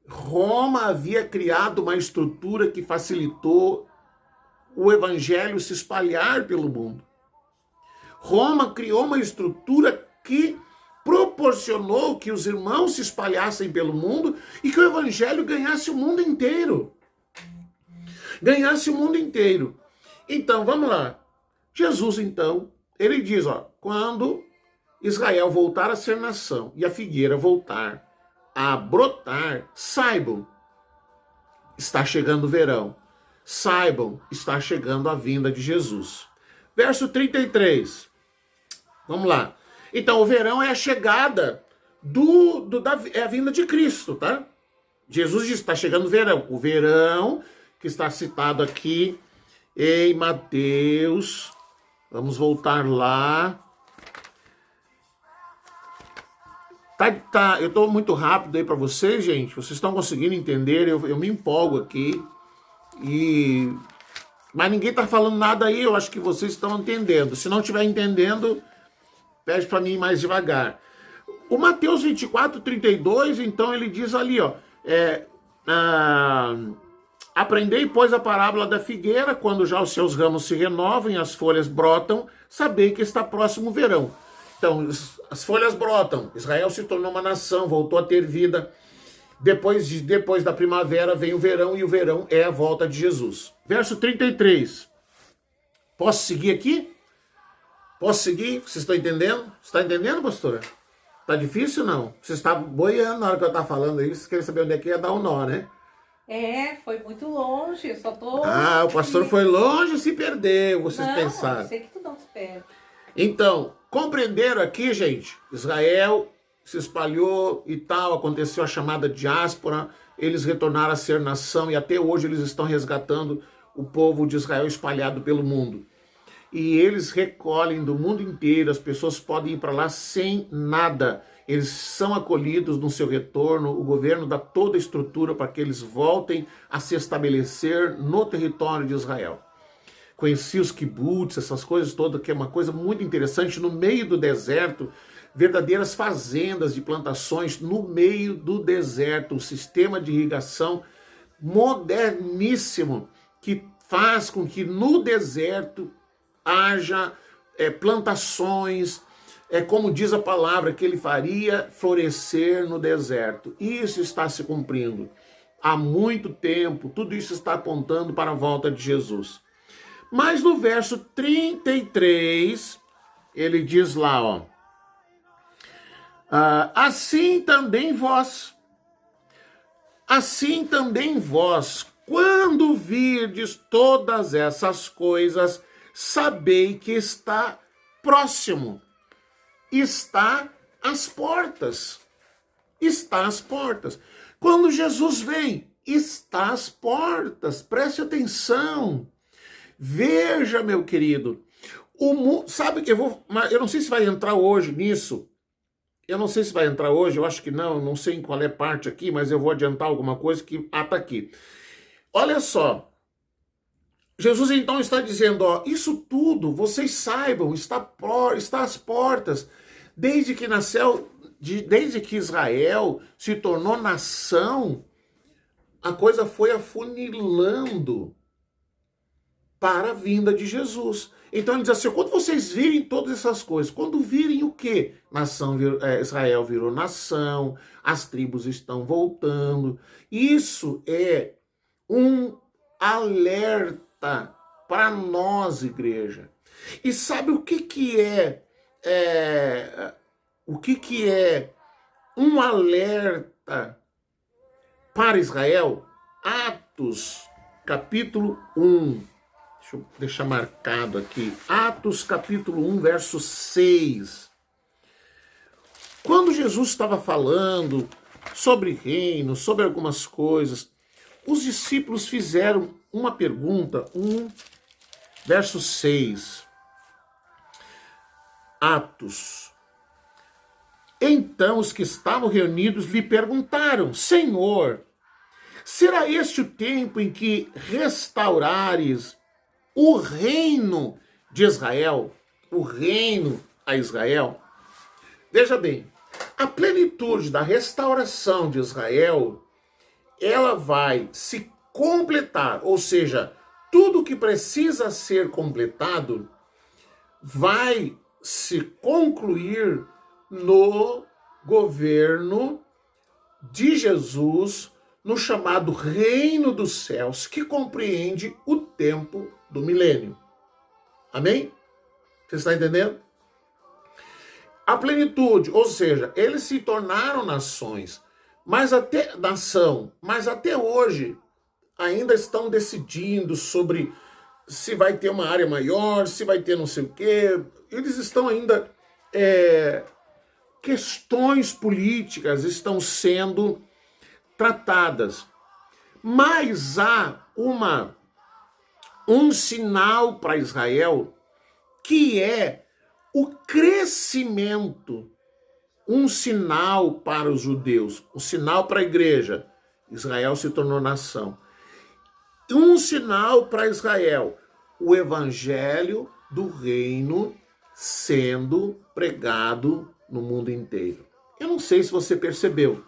Roma havia criado uma estrutura que facilitou o evangelho se espalhar pelo mundo. Roma criou uma estrutura que proporcionou que os irmãos se espalhassem pelo mundo e que o evangelho ganhasse o mundo inteiro. Ganhasse o mundo inteiro. Então, vamos lá. Jesus, então, ele diz, quando Israel voltar a ser nação e a figueira voltar a brotar, saibam, está chegando o verão. Saibam, está chegando a vinda de Jesus. Verso 33. Vamos lá. Então, o verão é a chegada é a vinda de Cristo, tá? Jesus diz, está chegando o verão. O verão que está citado aqui em Mateus. Vamos voltar lá. Eu estou muito rápido aí para vocês, gente. Vocês estão conseguindo entender? Eu me empolgo aqui. Mas ninguém está falando nada aí. Eu acho que vocês estão entendendo. Se não estiver entendendo, pede para mim ir mais devagar. O Mateus 24, 32, então ele diz ali, aprendei, pois, a parábola da figueira, quando já os seus ramos se renovam e as folhas brotam, sabei que está próximo o verão. Então, as folhas brotam, Israel se tornou uma nação, voltou a ter vida. Depois da primavera vem o verão, e o verão é a volta de Jesus. Verso 33. Posso seguir aqui? Posso seguir? Vocês estão entendendo? Você está entendendo, pastora? Tá difícil ou não? Você está boiando na hora que eu estava falando aí, você queria saber onde é que ia dar um nó, né? Foi muito longe, só tô... O pastor foi longe e se perdeu, vocês pensaram. Eu sei que tu não se perde. Então, compreenderam aqui, gente? Israel se espalhou e tal, aconteceu a chamada diáspora, eles retornaram a ser nação e até hoje eles estão resgatando o povo de Israel espalhado pelo mundo. E eles recolhem do mundo inteiro, as pessoas podem ir para lá sem nada. Eles são acolhidos no seu retorno, o governo dá toda a estrutura para que eles voltem a se estabelecer no território de Israel. Conheci os kibbutz, essas coisas todas, que é uma coisa muito interessante, no meio do deserto, verdadeiras fazendas de plantações no meio do deserto, um sistema de irrigação moderníssimo, que faz com que no deserto haja plantações, como diz a palavra, que ele faria florescer no deserto. Isso está se cumprindo há muito tempo, tudo isso está apontando para a volta de Jesus. Mas no verso 33, ele diz lá, Assim também vós, quando virdes todas essas coisas, sabei que está próximo, está às portas. Está às portas. Quando Jesus vem, está às portas. Preste atenção. Veja, meu querido. Sabe que eu não sei se vai entrar hoje nisso. Eu não sei se vai entrar hoje, eu acho que não sei em qual é parte aqui, mas eu vou adiantar alguma coisa que tá aqui. Olha só. Jesus então está dizendo, isso tudo, vocês saibam, está às portas. Desde que Israel se tornou nação, a coisa foi afunilando para a vinda de Jesus. Então ele diz assim, quando vocês virem todas essas coisas, quando virem o quê? Israel virou nação, as tribos estão voltando. Isso é um alerta para nós, igreja. E sabe o que é um alerta para Israel? Atos, capítulo 1. Deixa eu deixar marcado aqui. Atos, capítulo 1, verso 6. Quando Jesus estava falando sobre reino, sobre algumas coisas, os discípulos fizeram uma pergunta, verso 6. Atos. Então os que estavam reunidos lhe perguntaram, Senhor, será este o tempo em que restaurares o reino de Israel? O reino a Israel? Veja bem, a plenitude da restauração de Israel, ela vai se completar, ou seja, tudo que precisa ser completado vai se concluir no governo de Jesus, no chamado Reino dos Céus, que compreende o tempo do milênio. Amém? Você está entendendo? A plenitude, ou seja, eles se tornaram nações, mas até hoje ainda estão decidindo sobre se vai ter uma área maior, se vai ter não sei o quê. Eles estão ainda... questões políticas estão sendo tratadas. Mas há um sinal para Israel, que é o crescimento. Um sinal para os judeus, um sinal para a igreja. Israel se tornou nação. Um sinal para Israel, o evangelho do reino sendo pregado no mundo inteiro. Eu não sei se você percebeu.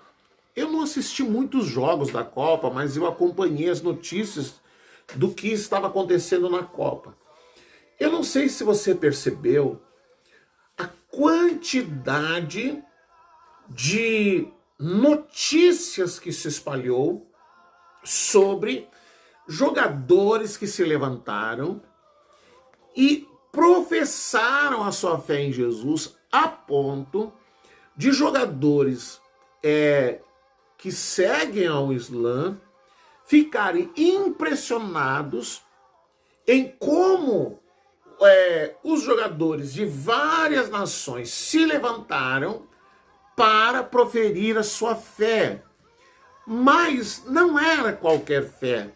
Eu não assisti muitos jogos da Copa, mas eu acompanhei as notícias do que estava acontecendo na Copa. Eu não sei se você percebeu a quantidade de notícias que se espalhou sobre jogadores que se levantaram e professaram a sua fé em Jesus, a ponto de jogadores que seguem ao Islã ficarem impressionados em como os jogadores de várias nações se levantaram para proferir a sua fé. Mas não era qualquer fé.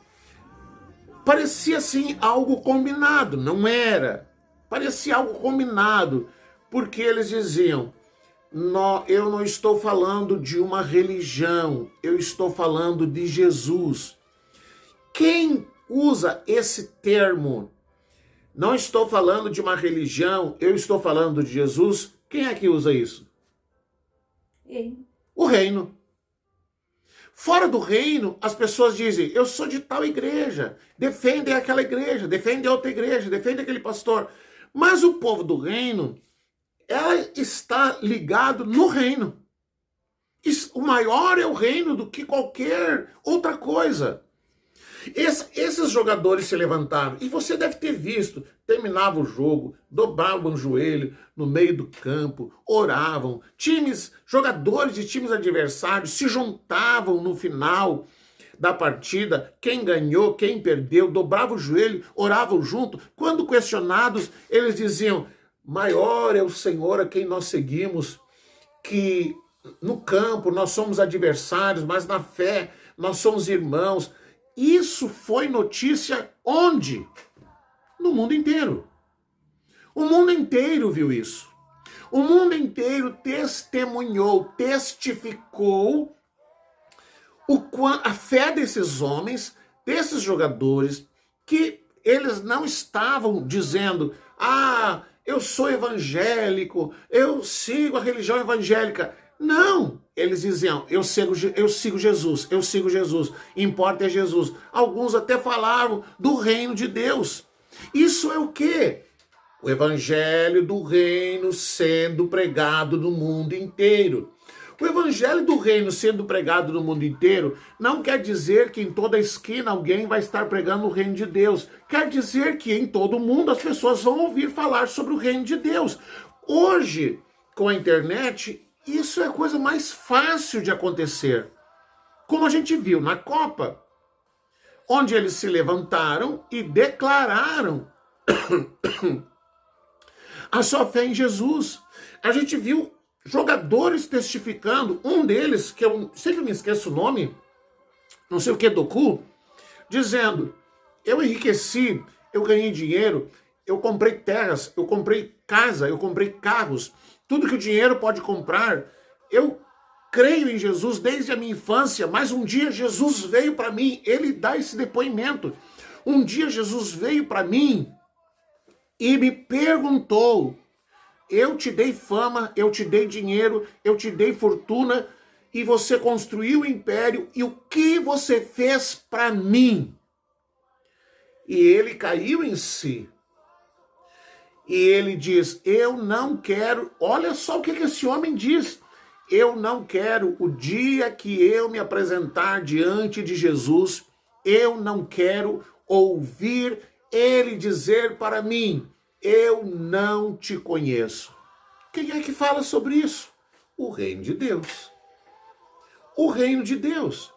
Parecia assim algo combinado, não era. Parecia algo combinado, porque eles diziam, eu não estou falando de uma religião, eu estou falando de Jesus. Quem usa esse termo, não estou falando de uma religião, eu estou falando de Jesus, quem é que usa isso? O reino. Fora do reino, as pessoas dizem, eu sou de tal igreja, defendem aquela igreja, defendem outra igreja, defendem aquele pastor. Mas o povo do reino, ela está ligado no reino. O maior é o reino do que qualquer outra coisa. Esses jogadores se levantaram, e você deve ter visto, terminava o jogo, dobravam o joelho no meio do campo, oravam, jogadores de times adversários se juntavam no final da partida, quem ganhou, quem perdeu, dobravam o joelho, oravam junto. Quando questionados, eles diziam: maior é o Senhor a quem nós seguimos, que no campo nós somos adversários, mas na fé nós somos irmãos. Isso foi notícia onde? No mundo inteiro. O mundo inteiro viu isso. O mundo inteiro testemunhou, testificou a fé desses homens, desses jogadores, que eles não estavam dizendo: ah, eu sou evangélico, eu sigo a religião evangélica. Não, eles diziam: eu sigo Jesus, eu sigo Jesus, importa é Jesus. Alguns até falavam do reino de Deus. Isso é o quê? O evangelho do reino sendo pregado no mundo inteiro. O evangelho do reino sendo pregado no mundo inteiro não quer dizer que em toda esquina alguém vai estar pregando o reino de Deus. Quer dizer que em todo mundo as pessoas vão ouvir falar sobre o reino de Deus. Hoje, com a internet, isso é a coisa mais fácil de acontecer. Como a gente viu na Copa, onde eles se levantaram e declararam a sua fé em Jesus. A gente viu jogadores testificando, um deles, que eu sempre me esqueço o nome, não sei o que, Doku, dizendo: eu enriqueci, eu ganhei dinheiro, eu comprei terras, eu comprei casa, eu comprei carros, tudo que o dinheiro pode comprar. Eu creio em Jesus desde a minha infância, mas um dia Jesus veio para mim, ele dá esse depoimento. Um dia Jesus veio para mim e me perguntou: eu te dei fama, eu te dei dinheiro, eu te dei fortuna, e você construiu o império, e o que você fez para mim? E ele caiu em si. E ele diz: eu não quero, olha só o que esse homem diz: eu não quero, o dia que eu me apresentar diante de Jesus, eu não quero ouvir ele dizer para mim: eu não te conheço. Quem é que fala sobre isso? O reino de Deus. O reino de Deus.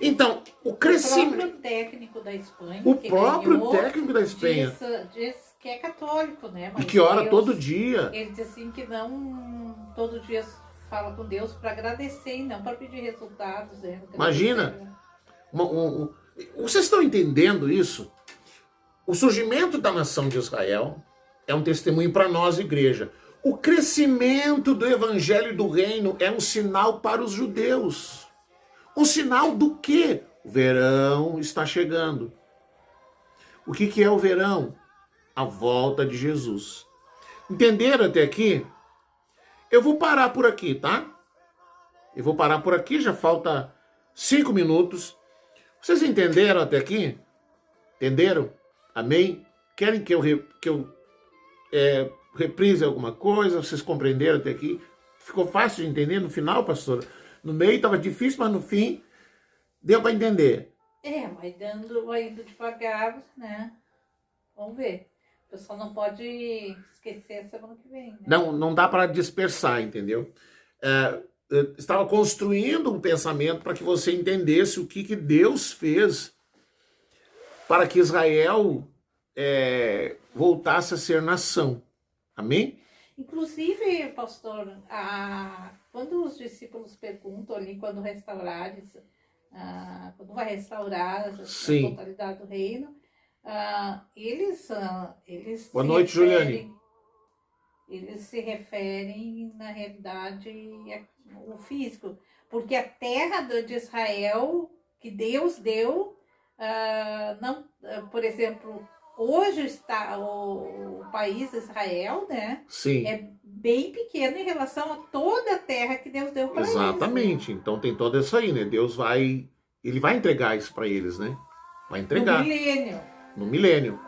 Então, o crescimento... O próprio técnico da Espanha, o próprio técnico da Espanha diz que é católico, né? Mas e que ora Deus, todo dia. Ele diz assim que não todo dia fala com Deus para agradecer e não para pedir resultados. Né? Imagina. Vocês estão entendendo isso? O surgimento da nação de Israel é um testemunho para nós, igreja. O crescimento do evangelho do reino é um sinal para os judeus. Um sinal do quê? O verão está chegando. O que é o verão? A volta de Jesus. Entenderam até aqui? Eu vou parar por aqui, tá? Eu vou parar por aqui, já falta 5 minutos. Vocês entenderam até aqui? Entenderam? Amém? Querem que eu reprise alguma coisa? Vocês compreenderam até aqui? Ficou fácil de entender no final, pastora? No meio estava difícil, mas no fim deu para entender. Vai indo devagar, né? Vamos ver. O pessoal não pode esquecer semana que vem. Né? Não dá para dispersar, entendeu? Eu estava construindo um pensamento para que você entendesse o que Deus fez para que Israel voltasse a ser nação. Amém? Inclusive, pastor, quando os discípulos perguntam ali, quando vai restaurar a totalidade do reino, eles Boa noite, Juliane. Eles se referem, na realidade, ao físico. Porque a terra de Israel, que Deus deu, por exemplo, hoje está o país de Israel, né? Sim. É bem pequeno em relação a toda a terra que Deus deu para eles. Exatamente. Né? Então tem toda isso aí, né? Ele vai entregar isso para eles, né? Vai entregar. No milênio.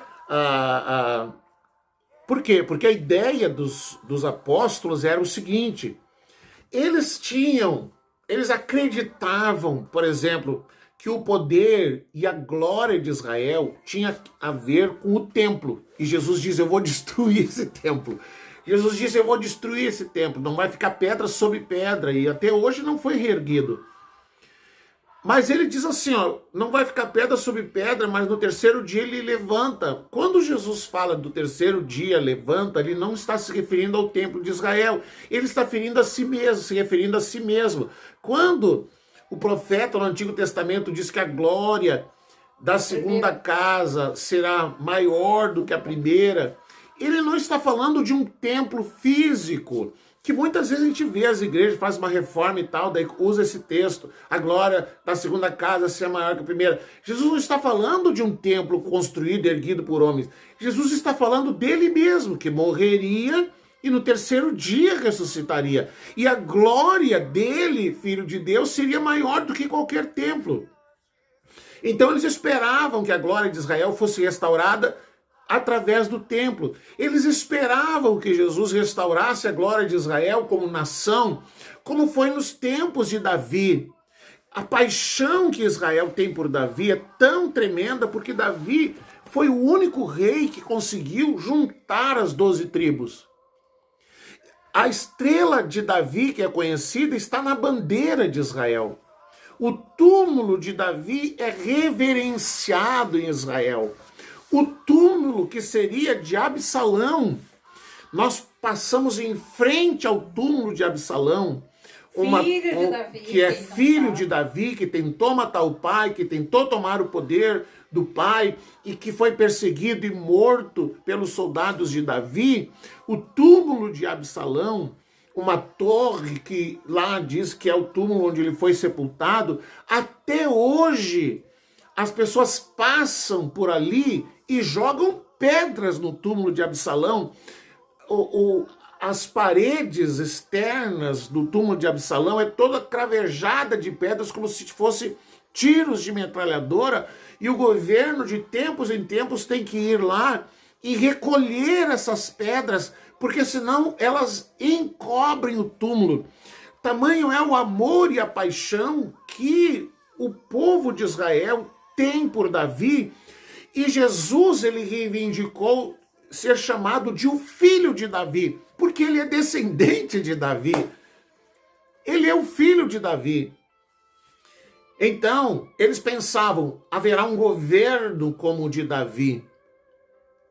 Por quê? Porque a ideia dos apóstolos era o seguinte: eles acreditavam, por exemplo, que o poder e a glória de Israel tinha a ver com o templo. E Jesus diz, eu vou destruir esse templo. Jesus disse, eu vou destruir esse templo, não vai ficar pedra sobre pedra, e até hoje não foi reerguido. Mas ele diz assim, ó, não vai ficar pedra sobre pedra, mas no terceiro dia ele levanta. Quando Jesus fala do terceiro dia, levanta, ele não está se referindo ao templo de Israel, ele está referindo a si mesmo, se referindo a si mesmo. Quando o profeta no Antigo Testamento diz que a glória da segunda casa será maior do que a primeira, ele não está falando de um templo físico, que muitas vezes a gente vê as igrejas, faz uma reforma e tal, daí usa esse texto, a glória da segunda casa ser maior que a primeira. Jesus não está falando de um templo construído, erguido por homens. Jesus está falando dele mesmo, que morreria e no terceiro dia ressuscitaria. E a glória dele, filho de Deus, seria maior do que qualquer templo. Então eles esperavam que a glória de Israel fosse restaurada através do templo. Eles esperavam que Jesus restaurasse a glória de Israel como nação, como foi nos tempos de Davi. A paixão que Israel tem por Davi é tão tremenda porque Davi foi o único rei que conseguiu juntar as 12 tribos. A estrela de Davi, que é conhecida, está na bandeira de Israel. O túmulo de Davi é reverenciado em Israel. O túmulo que seria de Absalão, nós passamos em frente ao túmulo de Absalão, que é filho de Davi, que tentou matar o pai, que tentou tomar o poder do pai e que foi perseguido e morto pelos soldados de Davi. O túmulo de Absalão, uma torre que lá diz que é o túmulo onde ele foi sepultado, até hoje as pessoas passam por ali e jogam pedras no túmulo de Absalão. As paredes externas do túmulo de Absalão é toda cravejada de pedras, como se fosse tiros de metralhadora, e o governo de tempos em tempos tem que ir lá e recolher essas pedras, porque senão elas encobrem o túmulo. Tamanho é o amor e a paixão que o povo de Israel tem por Davi, e Jesus ele reivindicou ser chamado de o filho de Davi, porque ele é descendente de Davi. Ele é o filho de Davi. Então, eles pensavam, haverá um governo como o de Davi,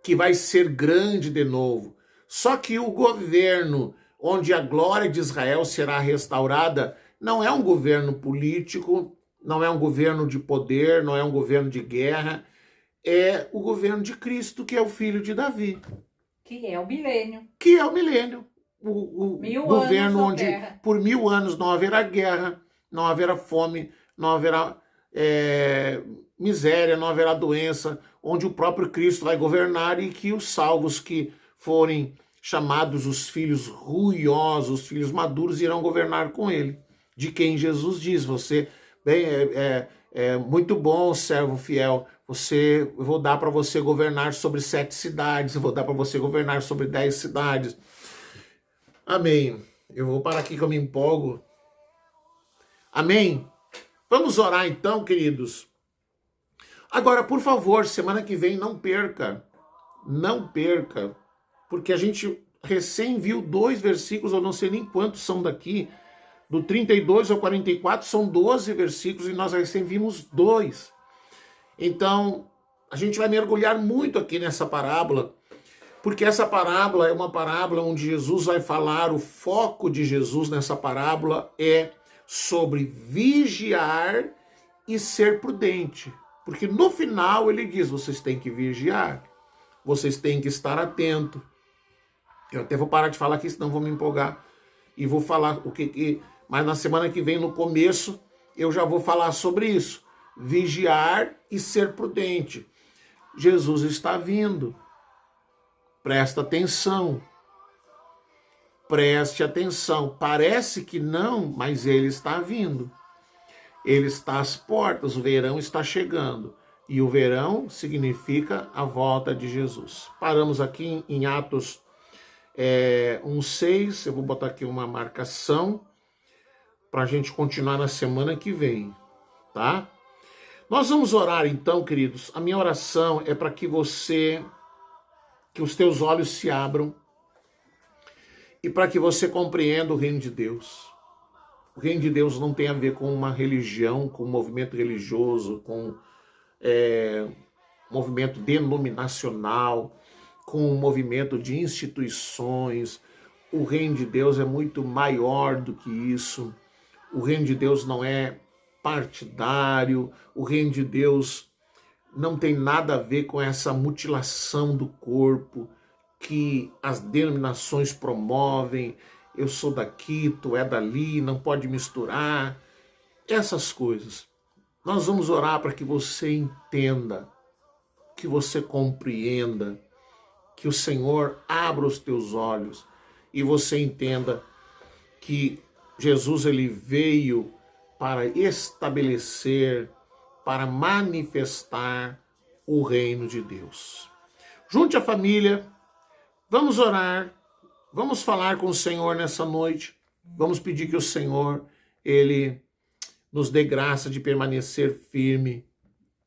que vai ser grande de novo. Só que o governo onde a glória de Israel será restaurada não é um governo político, não é um governo de poder, não é um governo de guerra, é o governo de Cristo, que é o filho de Davi. Que é o milênio. Que é o milênio. O governo onde guerra. Por 1000 anos não haverá guerra, não haverá fome, não haverá miséria, não haverá doença, onde o próprio Cristo vai governar e que os salvos que forem chamados os filhos ruiosos, os filhos maduros, irão governar com ele. De quem Jesus diz, você, bem, muito bom, servo fiel, eu vou dar para você governar sobre 7 cidades, eu vou dar para você governar sobre 10 cidades. Amém. Eu vou parar aqui que eu me empolgo. Amém. Vamos orar então, queridos. Agora, por favor, semana que vem não perca, porque a gente recém viu 2 versículos, eu não sei nem quantos são daqui, do 32 ao 44, são 12 versículos e nós recém vimos 2. Então, a gente vai mergulhar muito aqui nessa parábola, porque essa parábola é uma parábola onde Jesus vai falar, o foco de Jesus nessa parábola é sobre vigiar e ser prudente. Porque no final ele diz, vocês têm que vigiar, vocês têm que estar atentos. Eu até vou parar de falar aqui, senão vou me empolgar. E vou falar mas na semana que vem, no começo, eu já vou falar sobre isso. Vigiar e ser prudente. Jesus está vindo. Presta atenção. Preste atenção. Parece que não, mas ele está vindo. Ele está às portas, o verão está chegando. E o verão significa a volta de Jesus. Paramos aqui em Atos 1:6. Eu vou botar aqui uma marcação para a gente continuar na semana que vem, tá? Nós vamos orar então, queridos. A minha oração é para que os teus olhos se abram e para que você compreenda o reino de Deus. O reino de Deus não tem a ver com uma religião, com um movimento religioso, com movimento denominacional, com um movimento de instituições. O reino de Deus é muito maior do que isso. O reino de Deus não é partidário. O reino de Deus não tem nada a ver com essa mutilação do corpo que as denominações promovem. Eu sou daqui, tu é dali, não pode misturar. Essas coisas. Nós vamos orar para que você entenda, que você compreenda, que o Senhor abra os teus olhos e você entenda que Jesus ele veio para estabelecer, para manifestar o reino de Deus. Junte a família, vamos orar, vamos falar com o Senhor nessa noite, vamos pedir que o Senhor, ele nos dê graça de permanecer firme,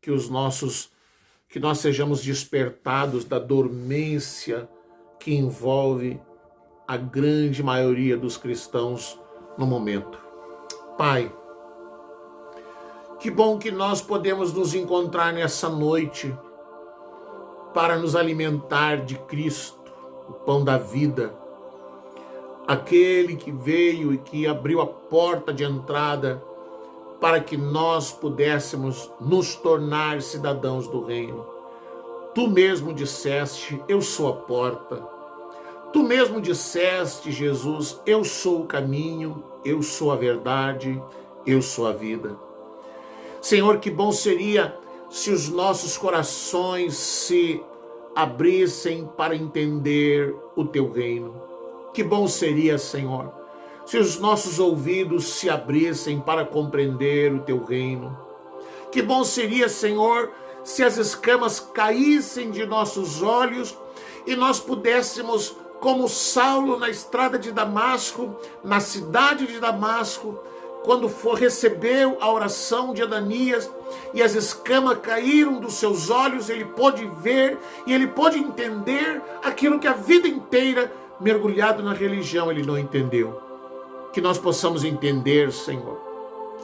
que nós sejamos despertados da dormência que envolve a grande maioria dos cristãos no momento. Pai, que bom que nós podemos nos encontrar nessa noite para nos alimentar de Cristo, o pão da vida, aquele que veio e que abriu a porta de entrada para que nós pudéssemos nos tornar cidadãos do reino. Tu mesmo disseste, eu sou a porta. Tu mesmo disseste, Jesus, eu sou o caminho, eu sou a verdade, eu sou a vida. Senhor, que bom seria se os nossos corações se abrissem para entender o teu reino. Que bom seria, Senhor, se os nossos ouvidos se abrissem para compreender o teu reino. Que bom seria, Senhor, se as escamas caíssem de nossos olhos e nós pudéssemos, como Saulo na estrada de Damasco, na cidade de Damasco, quando recebeu a oração de Ananias e as escamas caíram dos seus olhos, ele pôde ver e ele pôde entender aquilo que a vida inteira, mergulhado na religião, ele não entendeu. Que nós possamos entender, Senhor,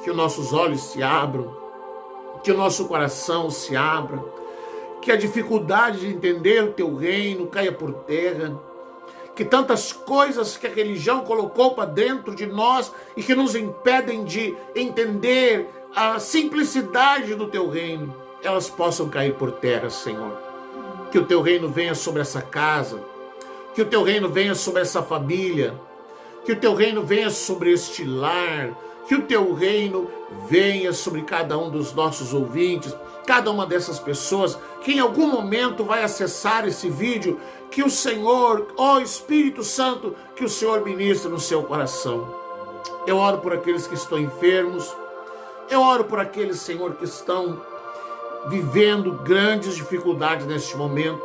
que os nossos olhos se abram, que o nosso coração se abra, que a dificuldade de entender o teu reino caia por terra, que tantas coisas que a religião colocou para dentro de nós e que nos impedem de entender a simplicidade do teu reino, elas possam cair por terra, Senhor. Que o teu reino venha sobre essa casa, que o teu reino venha sobre essa família, que o teu reino venha sobre este lar, que o teu reino venha sobre cada um dos nossos ouvintes, cada uma dessas pessoas que em algum momento vai acessar esse vídeo, que o Senhor, ó Espírito Santo, que o Senhor ministre no seu coração. Eu oro por aqueles que estão enfermos, eu oro por aqueles, Senhor, que estão vivendo grandes dificuldades neste momento,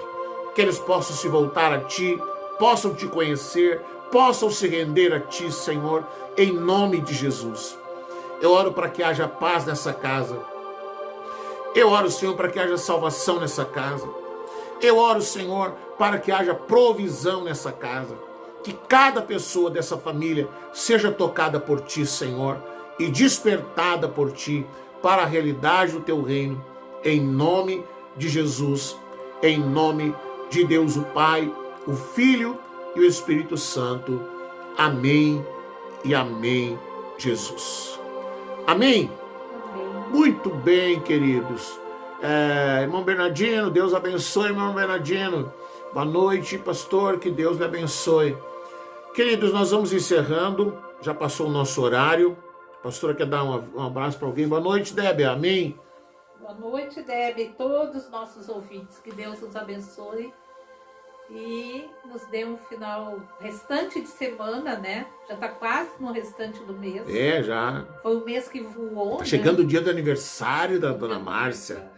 que eles possam se voltar a Ti, possam Te conhecer, possam se render a Ti, Senhor, em nome de Jesus. Eu oro para que haja paz nessa casa. Eu oro, Senhor, para que haja salvação nessa casa. Eu oro, Senhor, para que haja provisão nessa casa. Que cada pessoa dessa família seja tocada por Ti, Senhor, e despertada por Ti para a realidade do Teu reino. Em nome de Jesus, em nome de Deus o Pai, o Filho e o Espírito Santo. Amém e amém, Jesus. Amém? Muito bem, queridos. Irmão Bernardino, Deus abençoe, irmão Bernardino. Boa noite, pastor, que Deus lhe abençoe. Queridos, nós vamos encerrando, já passou o nosso horário. A pastora quer dar um abraço para alguém. Boa noite, Débora, amém? Boa noite, Débora, e todos os nossos ouvintes. Que Deus os abençoe e nos dê um final restante de semana, né? Já tá quase no restante do mês. Já. Foi o mês que voou, tá chegando, né? O dia do aniversário da dona Márcia.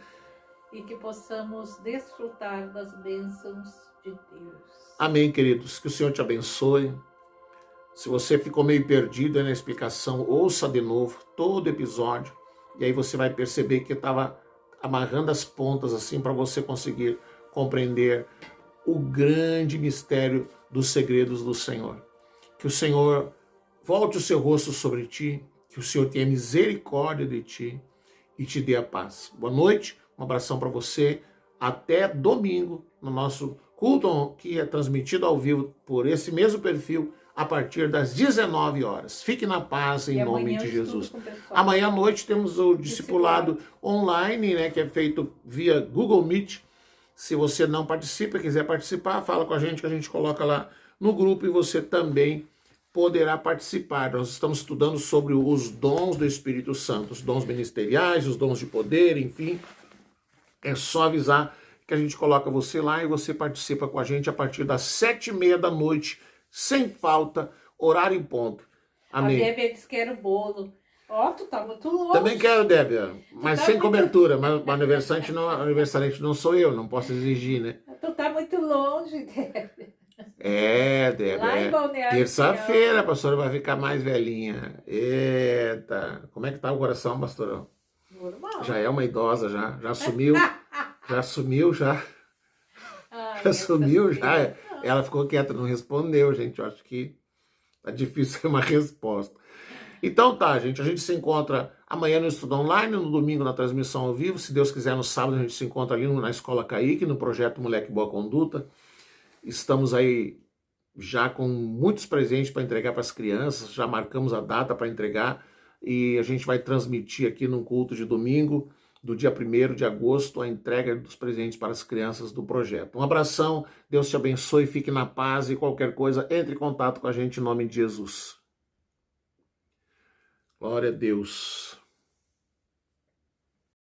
E que possamos desfrutar das bênçãos de Deus. Amém, queridos. Que o Senhor te abençoe. Se você ficou meio perdido na explicação, ouça de novo todo episódio. E aí você vai perceber que eu estava amarrando as pontas assim para você conseguir compreender o grande mistério dos segredos do Senhor. Que o Senhor volte o seu rosto sobre ti, que o Senhor tenha misericórdia de ti e te dê a paz. Boa noite, um abração para você. Até domingo, no nosso culto, que é transmitido ao vivo por esse mesmo perfil, a partir das 19 horas. Fique na paz em nome de Jesus. Amanhã à noite temos o discipulado online, né, que é feito via Google Meet. Se você não participa, quiser participar, fala com a gente que a gente coloca lá no grupo e você também poderá participar. Nós estamos estudando sobre os dons do Espírito Santo, os dons ministeriais, os dons de poder, enfim. É só avisar que a gente coloca você lá e você participa com a gente a partir das 7h30 da noite, sem falta, horário em ponto. Amém. A Débia disse que era o bolo. Ó, tu tá muito longe. Também quero, Débia, mas tá sem muito... cobertura. Mas o aniversariante não sou eu, não posso exigir, né? Tu tá muito longe, Débia. É, Débia. Lá em Balneário. Terça-feira a pastora vai ficar mais velhinha. Eita, como é que tá o coração, pastorão? Normal. Já é uma idosa, já sumiu. Já sumiu, já. Ai, Já sumiu, já. Ela ficou quieta, não respondeu, gente. Eu acho que tá difícil uma resposta. Então tá, gente. A gente se encontra amanhã no Estudo Online, no domingo na transmissão ao vivo. Se Deus quiser, no sábado a gente se encontra ali na Escola Kaique, no projeto Moleque Boa Conduta. Estamos aí já com muitos presentes para entregar para as crianças. Já marcamos a data para entregar. E a gente vai transmitir aqui no culto de domingo, do dia 1º de agosto, a entrega dos presentes para as crianças do projeto. Um abração, Deus te abençoe, fique na paz e qualquer coisa, entre em contato com a gente em nome de Jesus. Glória a Deus.